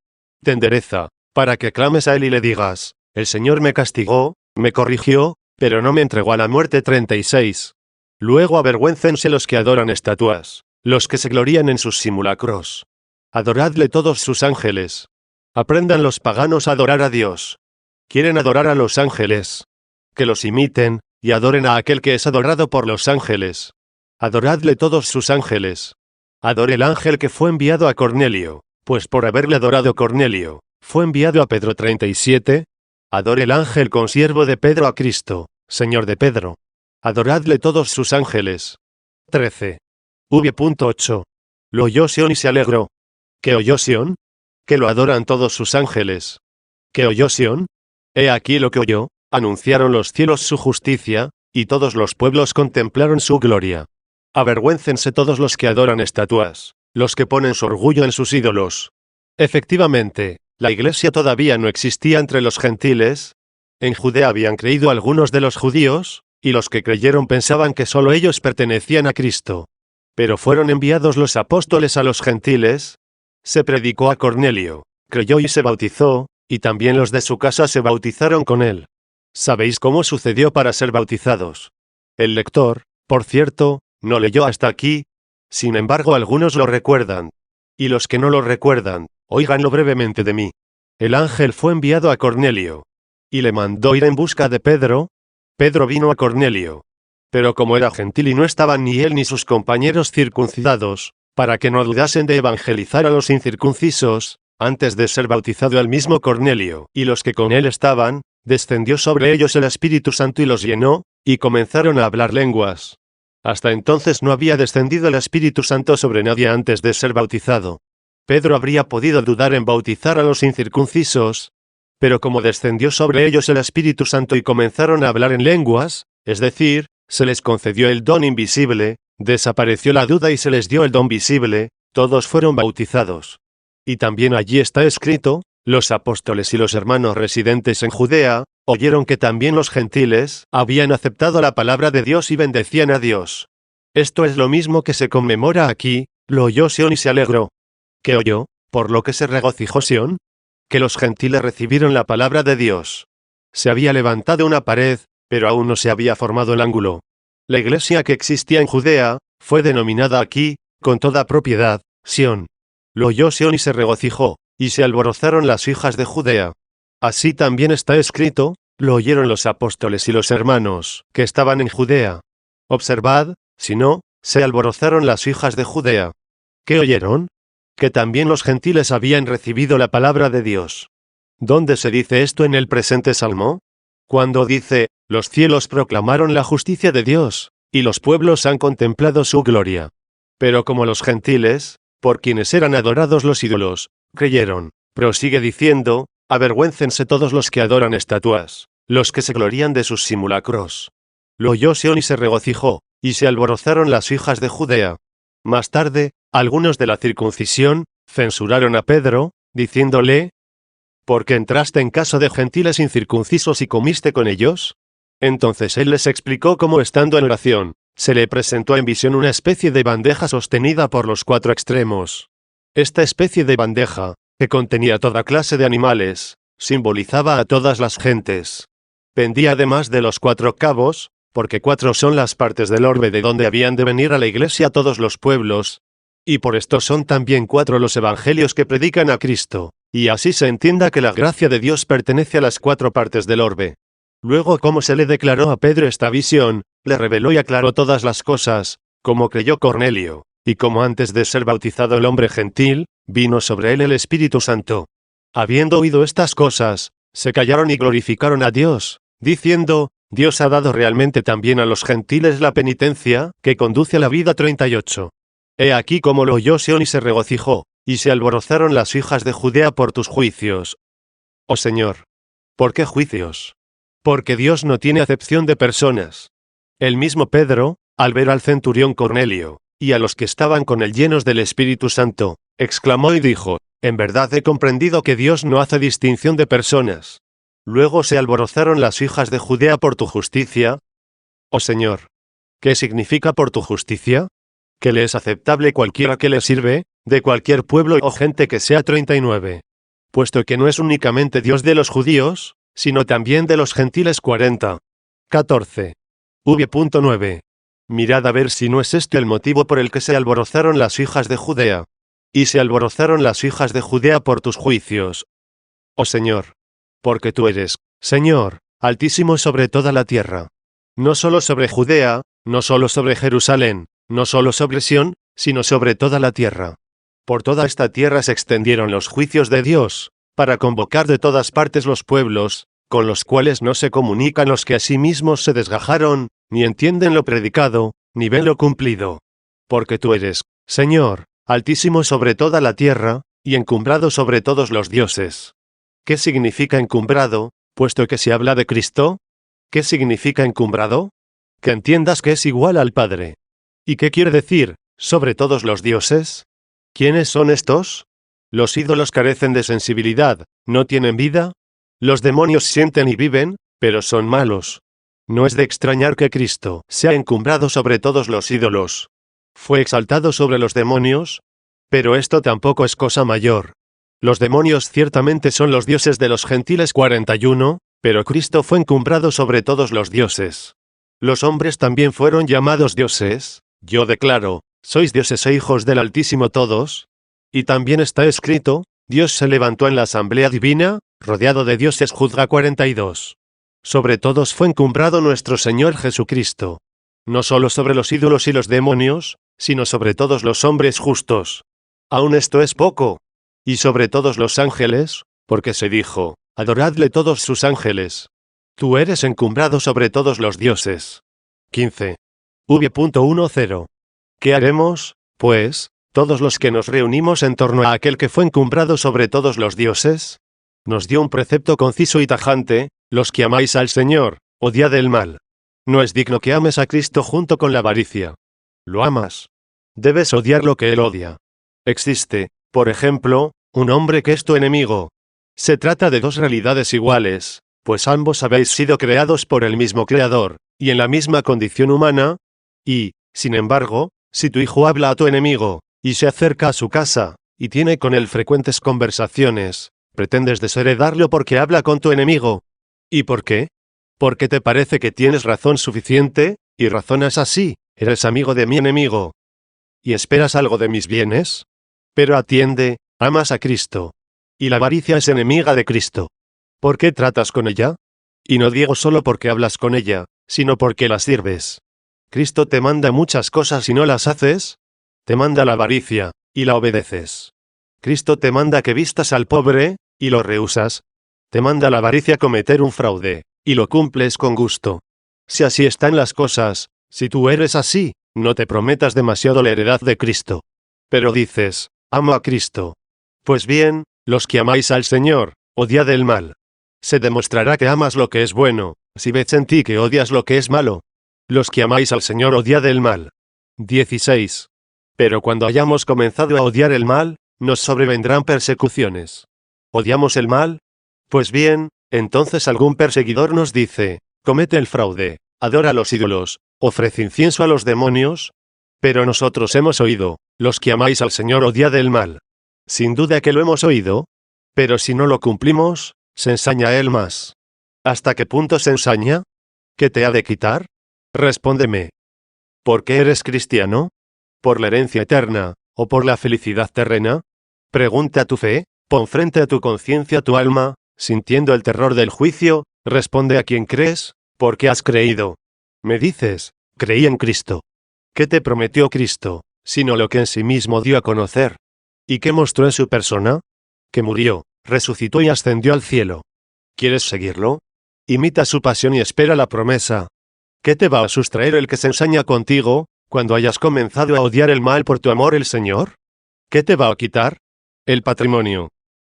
Te endereza, para que clames a él y le digas, el Señor me castigó, me corrigió, pero no me entregó a la muerte. 36. Luego avergüéncense los que adoran estatuas, los que se glorían en sus simulacros. Adoradle todos sus ángeles. Aprendan los paganos a adorar a Dios. Quieren adorar a los ángeles. Que los imiten, y adoren a aquel que es adorado por los ángeles. Adoradle todos sus ángeles. Adore el ángel que fue enviado a Cornelio, pues por haberle adorado Cornelio, fue enviado a Pedro 37. Adore el ángel consiervo de Pedro a Cristo, Señor de Pedro. Adoradle todos sus ángeles. 13. V.8. Lo oyó Sión y se alegró. ¿Qué oyó Sión? Que lo adoran todos sus ángeles. ¿Qué oyó Sión? He aquí lo que oyó, anunciaron los cielos su justicia, y todos los pueblos contemplaron su gloria. Avergüéncense todos los que adoran estatuas, los que ponen su orgullo en sus ídolos. Efectivamente, la iglesia todavía no existía entre los gentiles. En Judea habían creído algunos de los judíos, y los que creyeron pensaban que solo ellos pertenecían a Cristo. Pero fueron enviados los apóstoles a los gentiles. Se predicó a Cornelio, creyó y se bautizó, y también los de su casa se bautizaron con él. ¿Sabéis cómo sucedió para ser bautizados? El lector, por cierto, no leyó hasta aquí. Sin embargo, algunos lo recuerdan. Y los que no lo recuerdan, óiganlo brevemente de mí. El ángel fue enviado a Cornelio. Y le mandó ir en busca de Pedro. Pedro vino a Cornelio. Pero como era gentil y no estaban ni él ni sus compañeros circuncidados, para que no dudasen de evangelizar a los incircuncisos, antes de ser bautizado el mismo Cornelio y los que con él estaban, descendió sobre ellos el Espíritu Santo y los llenó, y comenzaron a hablar lenguas. Hasta entonces no había descendido el Espíritu Santo sobre nadie antes de ser bautizado. Pedro habría podido dudar en bautizar a los incircuncisos, pero como descendió sobre ellos el Espíritu Santo y comenzaron a hablar en lenguas, es decir, se les concedió el don invisible, desapareció la duda y se les dio el don visible, todos fueron bautizados. Y también allí está escrito, los apóstoles y los hermanos residentes en Judea, oyeron que también los gentiles habían aceptado la palabra de Dios y bendecían a Dios. Esto es lo mismo que se conmemora aquí, lo oyó Sión y se alegró. ¿Qué oyó? ¿Por lo que se regocijó Sión? Que los gentiles recibieron la palabra de Dios. Se había levantado una pared, pero aún no se había formado el ángulo. La iglesia que existía en Judea, fue denominada aquí, con toda propiedad, Sión. Lo oyó Sión y se regocijó, y se alborozaron las hijas de Judea. Así también está escrito, lo oyeron los apóstoles y los hermanos, que estaban en Judea. Observad, si no, se alborozaron las hijas de Judea. ¿Qué oyeron? Que también los gentiles habían recibido la palabra de Dios. ¿Dónde se dice esto en el presente salmo? Cuando dice, los cielos proclamaron la justicia de Dios, y los pueblos han contemplado su gloria. Pero como los gentiles, por quienes eran adorados los ídolos, creyeron, prosigue diciendo, avergüéncense todos los que adoran estatuas, los que se glorían de sus simulacros. Lo oyó Sión y se regocijó, y se alborozaron las hijas de Judea. Más tarde, algunos de la circuncisión, censuraron a Pedro, diciéndole, ¿por qué entraste en casa de gentiles incircuncisos y comiste con ellos? Entonces él les explicó cómo estando en oración, se le presentó en visión una especie de bandeja sostenida por los cuatro extremos. Esta especie de bandeja, que contenía toda clase de animales, simbolizaba a todas las gentes. Pendía además de los cuatro cabos, porque cuatro son las partes del orbe de donde habían de venir a la iglesia todos los pueblos, y por esto son también cuatro los evangelios que predican a Cristo, y así se entienda que la gracia de Dios pertenece a las cuatro partes del orbe. Luego, como se le declaró a Pedro esta visión, le reveló y aclaró todas las cosas, como creyó Cornelio, y como antes de ser bautizado el hombre gentil, vino sobre él el Espíritu Santo. Habiendo oído estas cosas, se callaron y glorificaron a Dios, diciendo, Dios ha dado realmente también a los gentiles la penitencia, que conduce a la vida. 38. He aquí como lo oyó Sión y se regocijó, y se alborozaron las hijas de Judea por tus juicios. Oh Señor. ¿Por qué juicios? Porque Dios no tiene acepción de personas. El mismo Pedro, al ver al centurión Cornelio, y a los que estaban con él llenos del Espíritu Santo, exclamó y dijo, en verdad he comprendido que Dios no hace distinción de personas. Luego se alborozaron las hijas de Judea por tu justicia. Oh Señor. ¿Qué significa por tu justicia? Que le es aceptable cualquiera que le sirve, de cualquier pueblo o gente que sea. 39. Puesto que no es únicamente Dios de los judíos, sino también de los gentiles. 40. 14. V.9. Mirad a ver si no es este el motivo por el que se alborozaron las hijas de Judea. Y se alborozaron las hijas de Judea por tus juicios. Oh Señor. Porque tú eres Señor, altísimo sobre toda la tierra. No solo sobre Judea, no solo sobre Jerusalén, no solo sobre Sión, sino sobre toda la tierra. Por toda esta tierra se extendieron los juicios de Dios, para convocar de todas partes los pueblos, con los cuales no se comunican los que a sí mismos se desgajaron, ni entienden lo predicado, ni ven lo cumplido. Porque tú eres, Señor, altísimo sobre toda la tierra, y encumbrado sobre todos los dioses. ¿Qué significa encumbrado, puesto que se habla de Cristo? ¿Qué significa encumbrado? Que entiendas que es igual al Padre. ¿Y qué quiere decir, sobre todos los dioses? ¿Quiénes son estos? Los ídolos carecen de sensibilidad, no tienen vida. Los demonios sienten y viven, pero son malos. No es de extrañar que Cristo sea encumbrado sobre todos los ídolos. Fue exaltado sobre los demonios, pero esto tampoco es cosa mayor. Los demonios ciertamente son los dioses de los gentiles 41, pero Cristo fue encumbrado sobre todos los dioses. Los hombres también fueron llamados dioses. Yo declaro, sois dioses e hijos del Altísimo todos. Y también está escrito, Dios se levantó en la asamblea divina, rodeado de dioses juzga 42. Sobre todos fue encumbrado nuestro Señor Jesucristo. No solo sobre los ídolos y los demonios, sino sobre todos los hombres justos. Aún esto es poco. Y sobre todos los ángeles, porque se dijo, adoradle todos sus ángeles. Tú eres encumbrado sobre todos los dioses. 15. V.10. ¿Qué haremos, pues, todos los que nos reunimos en torno a aquel que fue encumbrado sobre todos los dioses? Nos dio un precepto conciso y tajante: los que amáis al Señor, odiad el mal. No es digno que ames a Cristo junto con la avaricia. ¿Lo amas? Debes odiar lo que Él odia. Existe, por ejemplo, un hombre que es tu enemigo. Se trata de dos realidades iguales, pues ambos habéis sido creados por el mismo Creador, y en la misma condición humana. Y, sin embargo, si tu hijo habla a tu enemigo, y se acerca a su casa, y tiene con él frecuentes conversaciones, pretendes desheredarlo porque habla con tu enemigo. ¿Y por qué? Porque te parece que tienes razón suficiente, y razonas así: eres amigo de mi enemigo. ¿Y esperas algo de mis bienes? Pero atiende, amas a Cristo. Y la avaricia es enemiga de Cristo. ¿Por qué tratas con ella? Y no digo solo porque hablas con ella, sino porque la sirves. Cristo te manda muchas cosas y no las haces. Te manda la avaricia, y la obedeces. Cristo te manda que vistas al pobre, y lo rehusas. Te manda la avaricia cometer un fraude, y lo cumples con gusto. Si así están las cosas, si tú eres así, no te prometas demasiado la heredad de Cristo. Pero dices, amo a Cristo. Pues bien, los que amáis al Señor, odiad el mal. Se demostrará que amas lo que es bueno, si ves en ti que odias lo que es malo. Los que amáis al Señor, odiad el mal. 16. Pero cuando hayamos comenzado a odiar el mal, nos sobrevendrán persecuciones. ¿Odiamos el mal? Pues bien, entonces algún perseguidor nos dice, comete el fraude, adora a los ídolos, ofrece incienso a los demonios. Pero nosotros hemos oído, los que amáis al Señor, odiad el mal. Sin duda que lo hemos oído. Pero si no lo cumplimos, se ensaña a él más. ¿Hasta qué punto se ensaña? ¿Qué te ha de quitar? Respóndeme. ¿Por qué eres cristiano? ¿Por la herencia eterna, o por la felicidad terrena? Pregunta tu fe, pon frente a tu conciencia tu alma, sintiendo el terror del juicio, responde a quien crees, ¿por qué has creído? Me dices, creí en Cristo. ¿Qué te prometió Cristo, sino lo que en sí mismo dio a conocer? ¿Y qué mostró en su persona? Que murió, resucitó y ascendió al cielo. ¿Quieres seguirlo? Imita su pasión y espera la promesa. ¿Qué te va a sustraer el que se ensaña contigo, cuando hayas comenzado a odiar el mal por tu amor el Señor? ¿Qué te va a quitar? El patrimonio.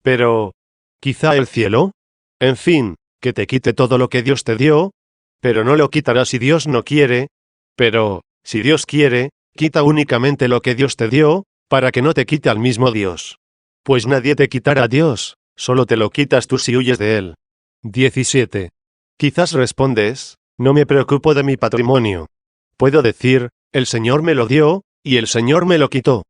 Pero, ¿quizá el cielo? En fin, que te quite todo lo que Dios te dio. Pero no lo quitará si Dios no quiere. Pero, si Dios quiere, quita únicamente lo que Dios te dio, para que no te quite al mismo Dios. Pues nadie te quitará a Dios, solo te lo quitas tú si huyes de Él. 17. Quizás respondes, no me preocupo de mi patrimonio. Puedo decir, el Señor me lo dio, y el Señor me lo quitó.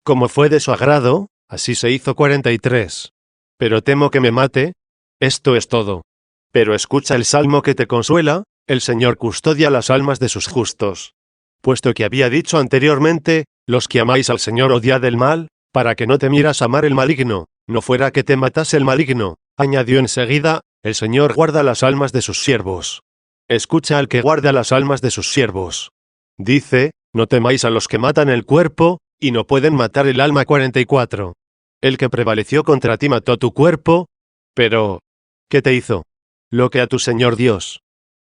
Como fue de su agrado, así se hizo 43. Pero temo que me mate. Esto es todo. Pero escucha el salmo que te consuela: el Señor custodia las almas de sus justos. Puesto que había dicho anteriormente, los que amáis al Señor, odiad el mal, para que no temieras amar el maligno, no fuera que te matase el maligno, añadió enseguida, El Señor guarda las almas de sus siervos. Escucha al que guarda las almas de sus siervos. Dice, no temáis a los que matan el cuerpo, y no pueden matar el alma. 44. El que prevaleció contra ti mató tu cuerpo, pero ¿qué te hizo? Lo que a tu Señor Dios.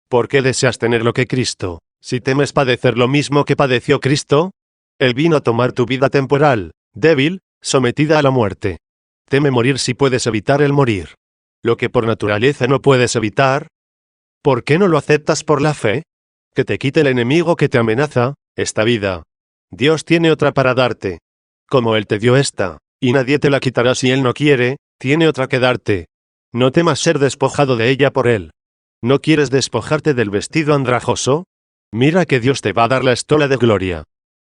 ¿Por qué deseas tener lo que Cristo, si temes padecer lo mismo que padeció Cristo? Él vino a tomar tu vida temporal, débil, sometida a la muerte. Teme morir si puedes evitar el morir. Lo que por naturaleza no puedes evitar. ¿Por qué no lo aceptas por la fe? Que te quite el enemigo que te amenaza, esta vida. Dios tiene otra para darte. Como Él te dio esta, y nadie te la quitará si Él no quiere, tiene otra que darte. No temas ser despojado de ella por Él. ¿No quieres despojarte del vestido andrajoso? Mira que Dios te va a dar la estola de gloria.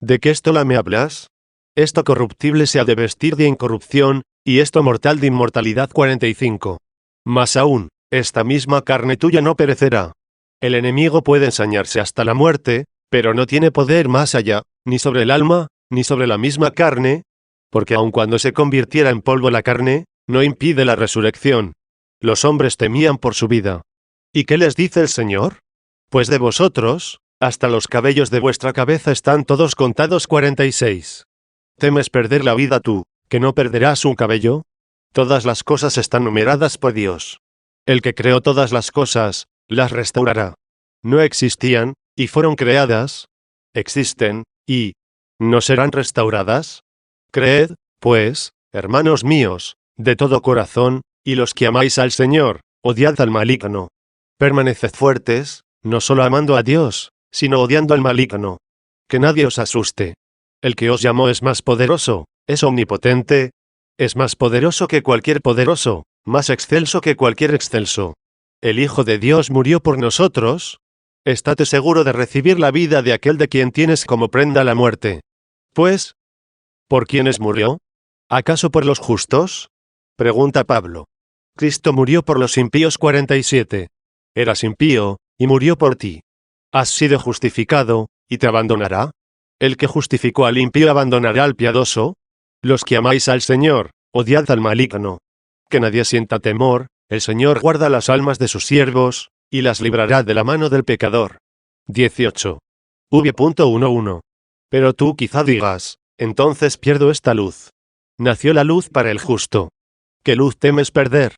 ¿De qué estola me hablas? Esto corruptible se ha de vestir de incorrupción, y esto mortal de inmortalidad. 45. Más aún, esta misma carne tuya no perecerá. El enemigo puede ensañarse hasta la muerte, pero no tiene poder más allá, ni sobre el alma, ni sobre la misma carne, porque aun cuando se convirtiera en polvo la carne, no impide la resurrección. Los hombres temían por su vida. ¿Y qué les dice el Señor? Pues de vosotros, hasta los cabellos de vuestra cabeza están todos contados. 46. ¿Temes perder la vida tú, que no perderás un cabello? Todas las cosas están numeradas por Dios. El que creó todas las cosas, las restaurará. No existían, y fueron creadas. Existen, y ¿no serán restauradas? Creed, pues, hermanos míos, de todo corazón, y los que amáis al Señor, odiad al maligno. Permaneced fuertes, no solo amando a Dios, sino odiando al maligno. Que nadie os asuste. El que os llamó es más poderoso, es omnipotente, es más poderoso que cualquier poderoso, más excelso que cualquier excelso. El Hijo de Dios murió por nosotros. Estate seguro de recibir la vida de aquel de quien tienes como prenda la muerte. Pues, ¿por quiénes murió? ¿Acaso por los justos? Pregunta Pablo. Cristo murió por los impíos. 47. Eras impío, y murió por ti. Has sido justificado, y te abandonará. El que justificó al impío abandonará al piadoso. Los que amáis al Señor, odiad al maligno. Que nadie sienta temor, el Señor guarda las almas de sus siervos, y las librará de la mano del pecador. 18. V.11. Pero tú quizá digas, entonces pierdo esta luz. Nació la luz para el justo. ¿Qué luz temes perder?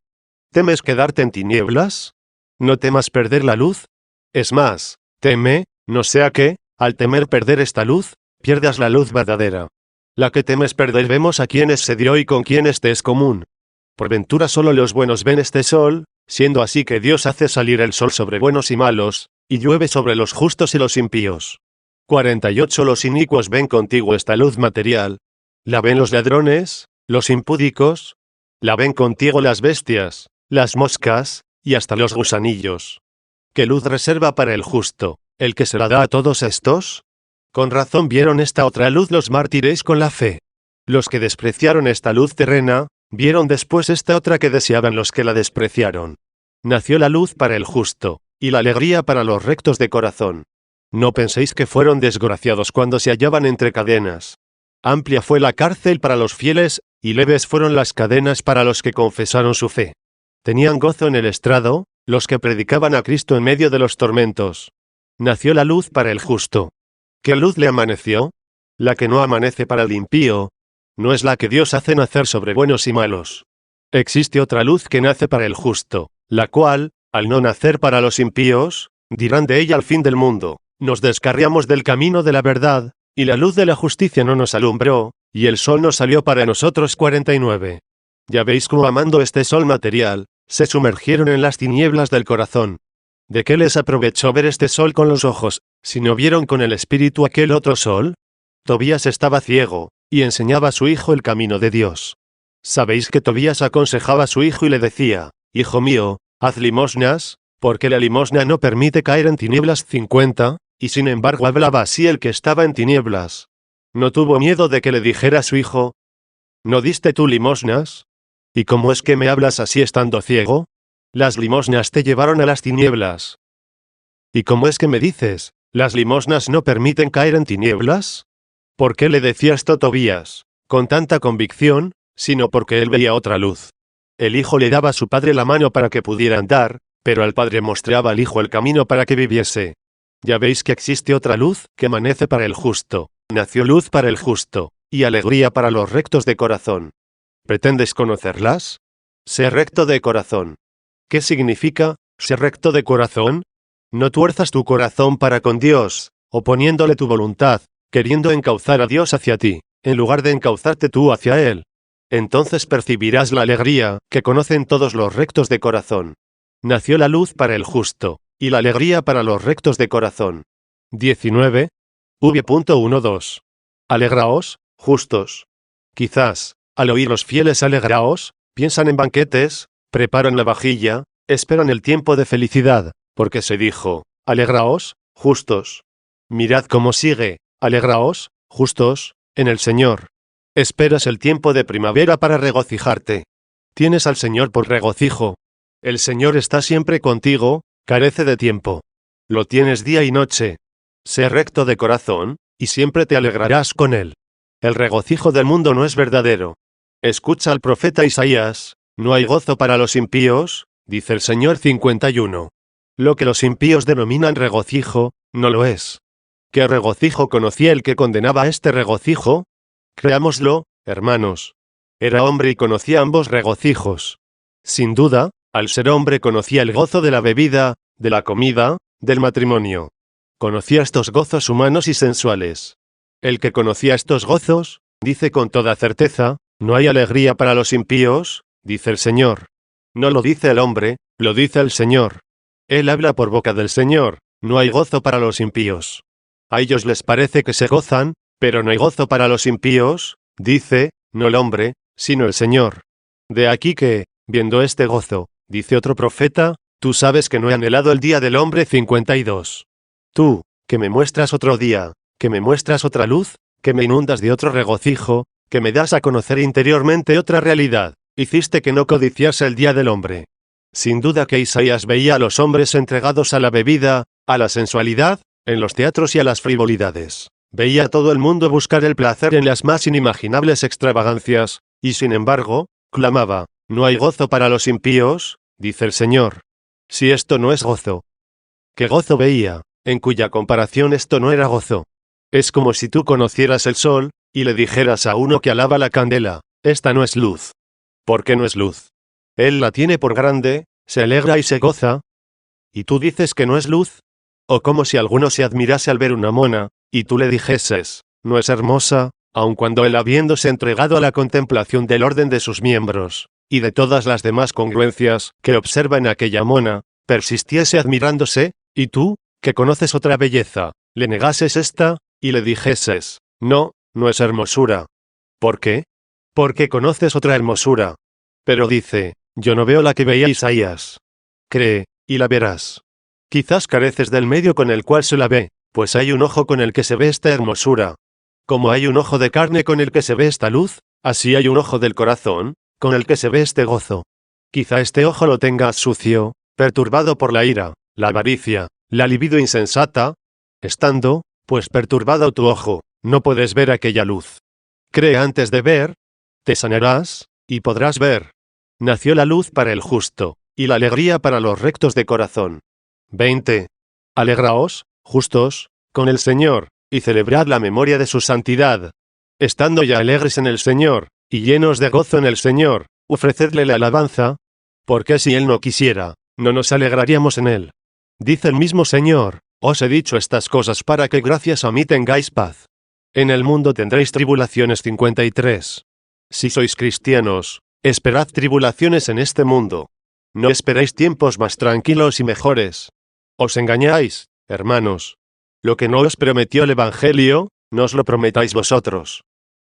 ¿Temes quedarte en tinieblas? No temas perder la luz. Es más, teme, no sea que, al temer perder esta luz, pierdas la luz verdadera. La que temes perder vemos a quienes se dio y con quienes te es común. Por ventura solo los buenos ven este sol, siendo así que Dios hace salir el sol sobre buenos y malos, y llueve sobre los justos y los impíos. 48. Los inicuos ven contigo esta luz material. La ven los ladrones, los impúdicos. La ven contigo las bestias, las moscas, y hasta los gusanillos. ¿Qué luz reserva para el justo, el que se la da a todos estos? Con razón vieron esta otra luz los mártires con la fe. Los que despreciaron esta luz terrena, vieron después esta otra que deseaban los que la despreciaron. Nació la luz para el justo, y la alegría para los rectos de corazón. No penséis que fueron desgraciados cuando se hallaban entre cadenas. Amplia fue la cárcel para los fieles, y leves fueron las cadenas para los que confesaron su fe. Tenían gozo en el estrado, los que predicaban a Cristo en medio de los tormentos. Nació la luz para el justo. ¿Qué luz le amaneció? La que no amanece para el impío. No es la que Dios hace nacer sobre buenos y malos. Existe otra luz que nace para el justo, la cual, al no nacer para los impíos, dirán de ella al fin del mundo, nos descarriamos del camino de la verdad, y la luz de la justicia no nos alumbró, y el sol no salió para nosotros. 49. Ya veis cómo amando este sol material, se sumergieron en las tinieblas del corazón. ¿De qué les aprovechó ver este sol con los ojos, si no vieron con el espíritu aquel otro sol? Tobías estaba ciego, y enseñaba a su hijo el camino de Dios. Sabéis que Tobías aconsejaba a su hijo y le decía, hijo mío, haz limosnas, porque la limosna no permite caer en tinieblas. 50, y sin embargo hablaba así el que estaba en tinieblas. No tuvo miedo de que le dijera a su hijo, ¿no diste tú limosnas? ¿Y cómo es que me hablas así estando ciego? Las limosnas te llevaron a las tinieblas. ¿Y cómo es que me dices, las limosnas no permiten caer en tinieblas? ¿Por qué le decía esto Tobías, con tanta convicción, sino porque él veía otra luz? El hijo le daba a su padre la mano para que pudiera andar, pero el padre mostraba al hijo el camino para que viviese. Ya veis que existe otra luz que amanece para el justo. Nació luz para el justo, y alegría para los rectos de corazón. ¿Pretendes conocerlas? Sé recto de corazón. ¿Qué significa ser recto de corazón? No tuerzas tu corazón para con Dios, oponiéndole tu voluntad, queriendo encauzar a Dios hacia ti, en lugar de encauzarte tú hacia Él. Entonces percibirás la alegría que conocen todos los rectos de corazón. Nació la luz para el justo, y la alegría para los rectos de corazón. 19. V.12. Alegraos, justos. Quizás, al oír los fieles alegraos, piensan en banquetes, preparan la vajilla, esperan el tiempo de felicidad, porque se dijo, alegraos, justos. Mirad cómo sigue, alegraos, justos, en el Señor. Esperas el tiempo de primavera para regocijarte. Tienes al Señor por regocijo. El Señor está siempre contigo, carece de tiempo. Lo tienes día y noche. Sé recto de corazón, y siempre te alegrarás con él. El regocijo del mundo no es verdadero. Escucha al profeta Isaías, no hay gozo para los impíos, dice el Señor 51. Lo que los impíos denominan regocijo, no lo es. ¿Qué regocijo conocía el que condenaba este regocijo? Creámoslo, hermanos. Era hombre y conocía ambos regocijos. Sin duda, al ser hombre conocía el gozo de la bebida, de la comida, del matrimonio. Conocía estos gozos humanos y sensuales. El que conocía estos gozos, dice con toda certeza, no hay alegría para los impíos, dice el Señor. No lo dice el hombre, lo dice el Señor. Él habla por boca del Señor, no hay gozo para los impíos. A ellos les parece que se gozan, pero no hay gozo para los impíos, dice, no el hombre, sino el Señor. De aquí que, viendo este gozo, dice otro profeta, tú sabes que no he anhelado el día del hombre 52. Tú, que me muestras otro día, que me muestras otra luz, que me inundas de otro regocijo, que me das a conocer interiormente otra realidad, hiciste que no codiciase el día del hombre. Sin duda que Isaías veía a los hombres entregados a la bebida, a la sensualidad, en los teatros y a las frivolidades. Veía a todo el mundo buscar el placer en las más inimaginables extravagancias, y sin embargo, clamaba, ¿no hay gozo para los impíos?, dice el Señor. Si esto no es gozo. ¿Qué gozo veía, en cuya comparación esto no era gozo? Es como si tú conocieras el sol, y le dijeras a uno que alaba la candela, esta no es luz. ¿Por qué no es luz? Él la tiene por grande, se alegra y se goza. ¿Y tú dices que no es luz? O como si alguno se admirase al ver una mona, y tú le dijeses, ¿no es hermosa?, aun cuando él habiéndose entregado a la contemplación del orden de sus miembros, y de todas las demás congruencias que observa en aquella mona, persistiese admirándose, y tú, que conoces otra belleza, le negases esta, y le dijeses, no, no es hermosura. ¿Por qué? Porque conoces otra hermosura. Pero dice, yo no veo la que veía Isaías. Cree, y la verás. Quizás careces del medio con el cual se la ve, pues hay un ojo con el que se ve esta hermosura. Como hay un ojo de carne con el que se ve esta luz, así hay un ojo del corazón, con el que se ve este gozo. Quizá este ojo lo tengas sucio, perturbado por la ira, la avaricia, la libido insensata. Estando, pues perturbado tu ojo, no puedes ver aquella luz. Cree antes de ver, te sanarás, y podrás ver. Nació la luz para el justo, y la alegría para los rectos de corazón. 20. Alegraos, justos, con el Señor, y celebrad la memoria de su santidad. Estando ya alegres en el Señor, y llenos de gozo en el Señor, ofrecedle la alabanza, porque si Él no quisiera, no nos alegraríamos en Él. Dice el mismo Señor, os he dicho estas cosas para que gracias a mí tengáis paz. En el mundo tendréis tribulaciones 53. Si sois cristianos, esperad tribulaciones en este mundo. No esperéis tiempos más tranquilos y mejores. Os engañáis, hermanos. Lo que no os prometió el Evangelio, no os lo prometáis vosotros.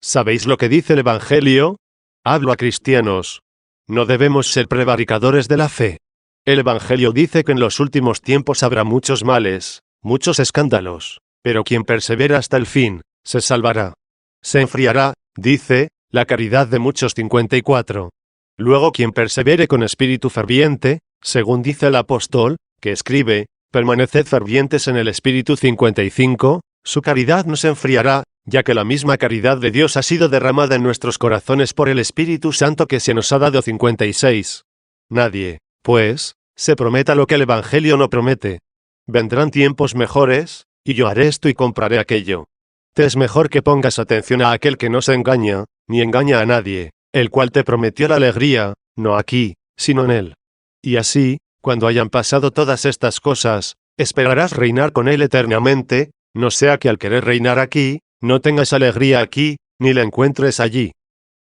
¿Sabéis lo que dice el Evangelio? Hablo a cristianos. No debemos ser prevaricadores de la fe. El Evangelio dice que en los últimos tiempos habrá muchos males, muchos escándalos, pero quien persevera hasta el fin, se salvará. Se enfriará, dice, la caridad de muchos 54. Luego quien persevere con espíritu ferviente, según dice el apóstol, que escribe, permaneced fervientes en el espíritu 55, su caridad no se enfriará, ya que la misma caridad de Dios ha sido derramada en nuestros corazones por el Espíritu Santo que se nos ha dado. 56. Nadie, pues, se prometa lo que el Evangelio no promete. Vendrán tiempos mejores, y yo haré esto y compraré aquello. Te es mejor que pongas atención a aquel que no se engaña, ni engaña a nadie, el cual te prometió la alegría, no aquí, sino en él. Y así, cuando hayan pasado todas estas cosas, esperarás reinar con él eternamente, no sea que al querer reinar aquí, no tengas alegría aquí, ni la encuentres allí.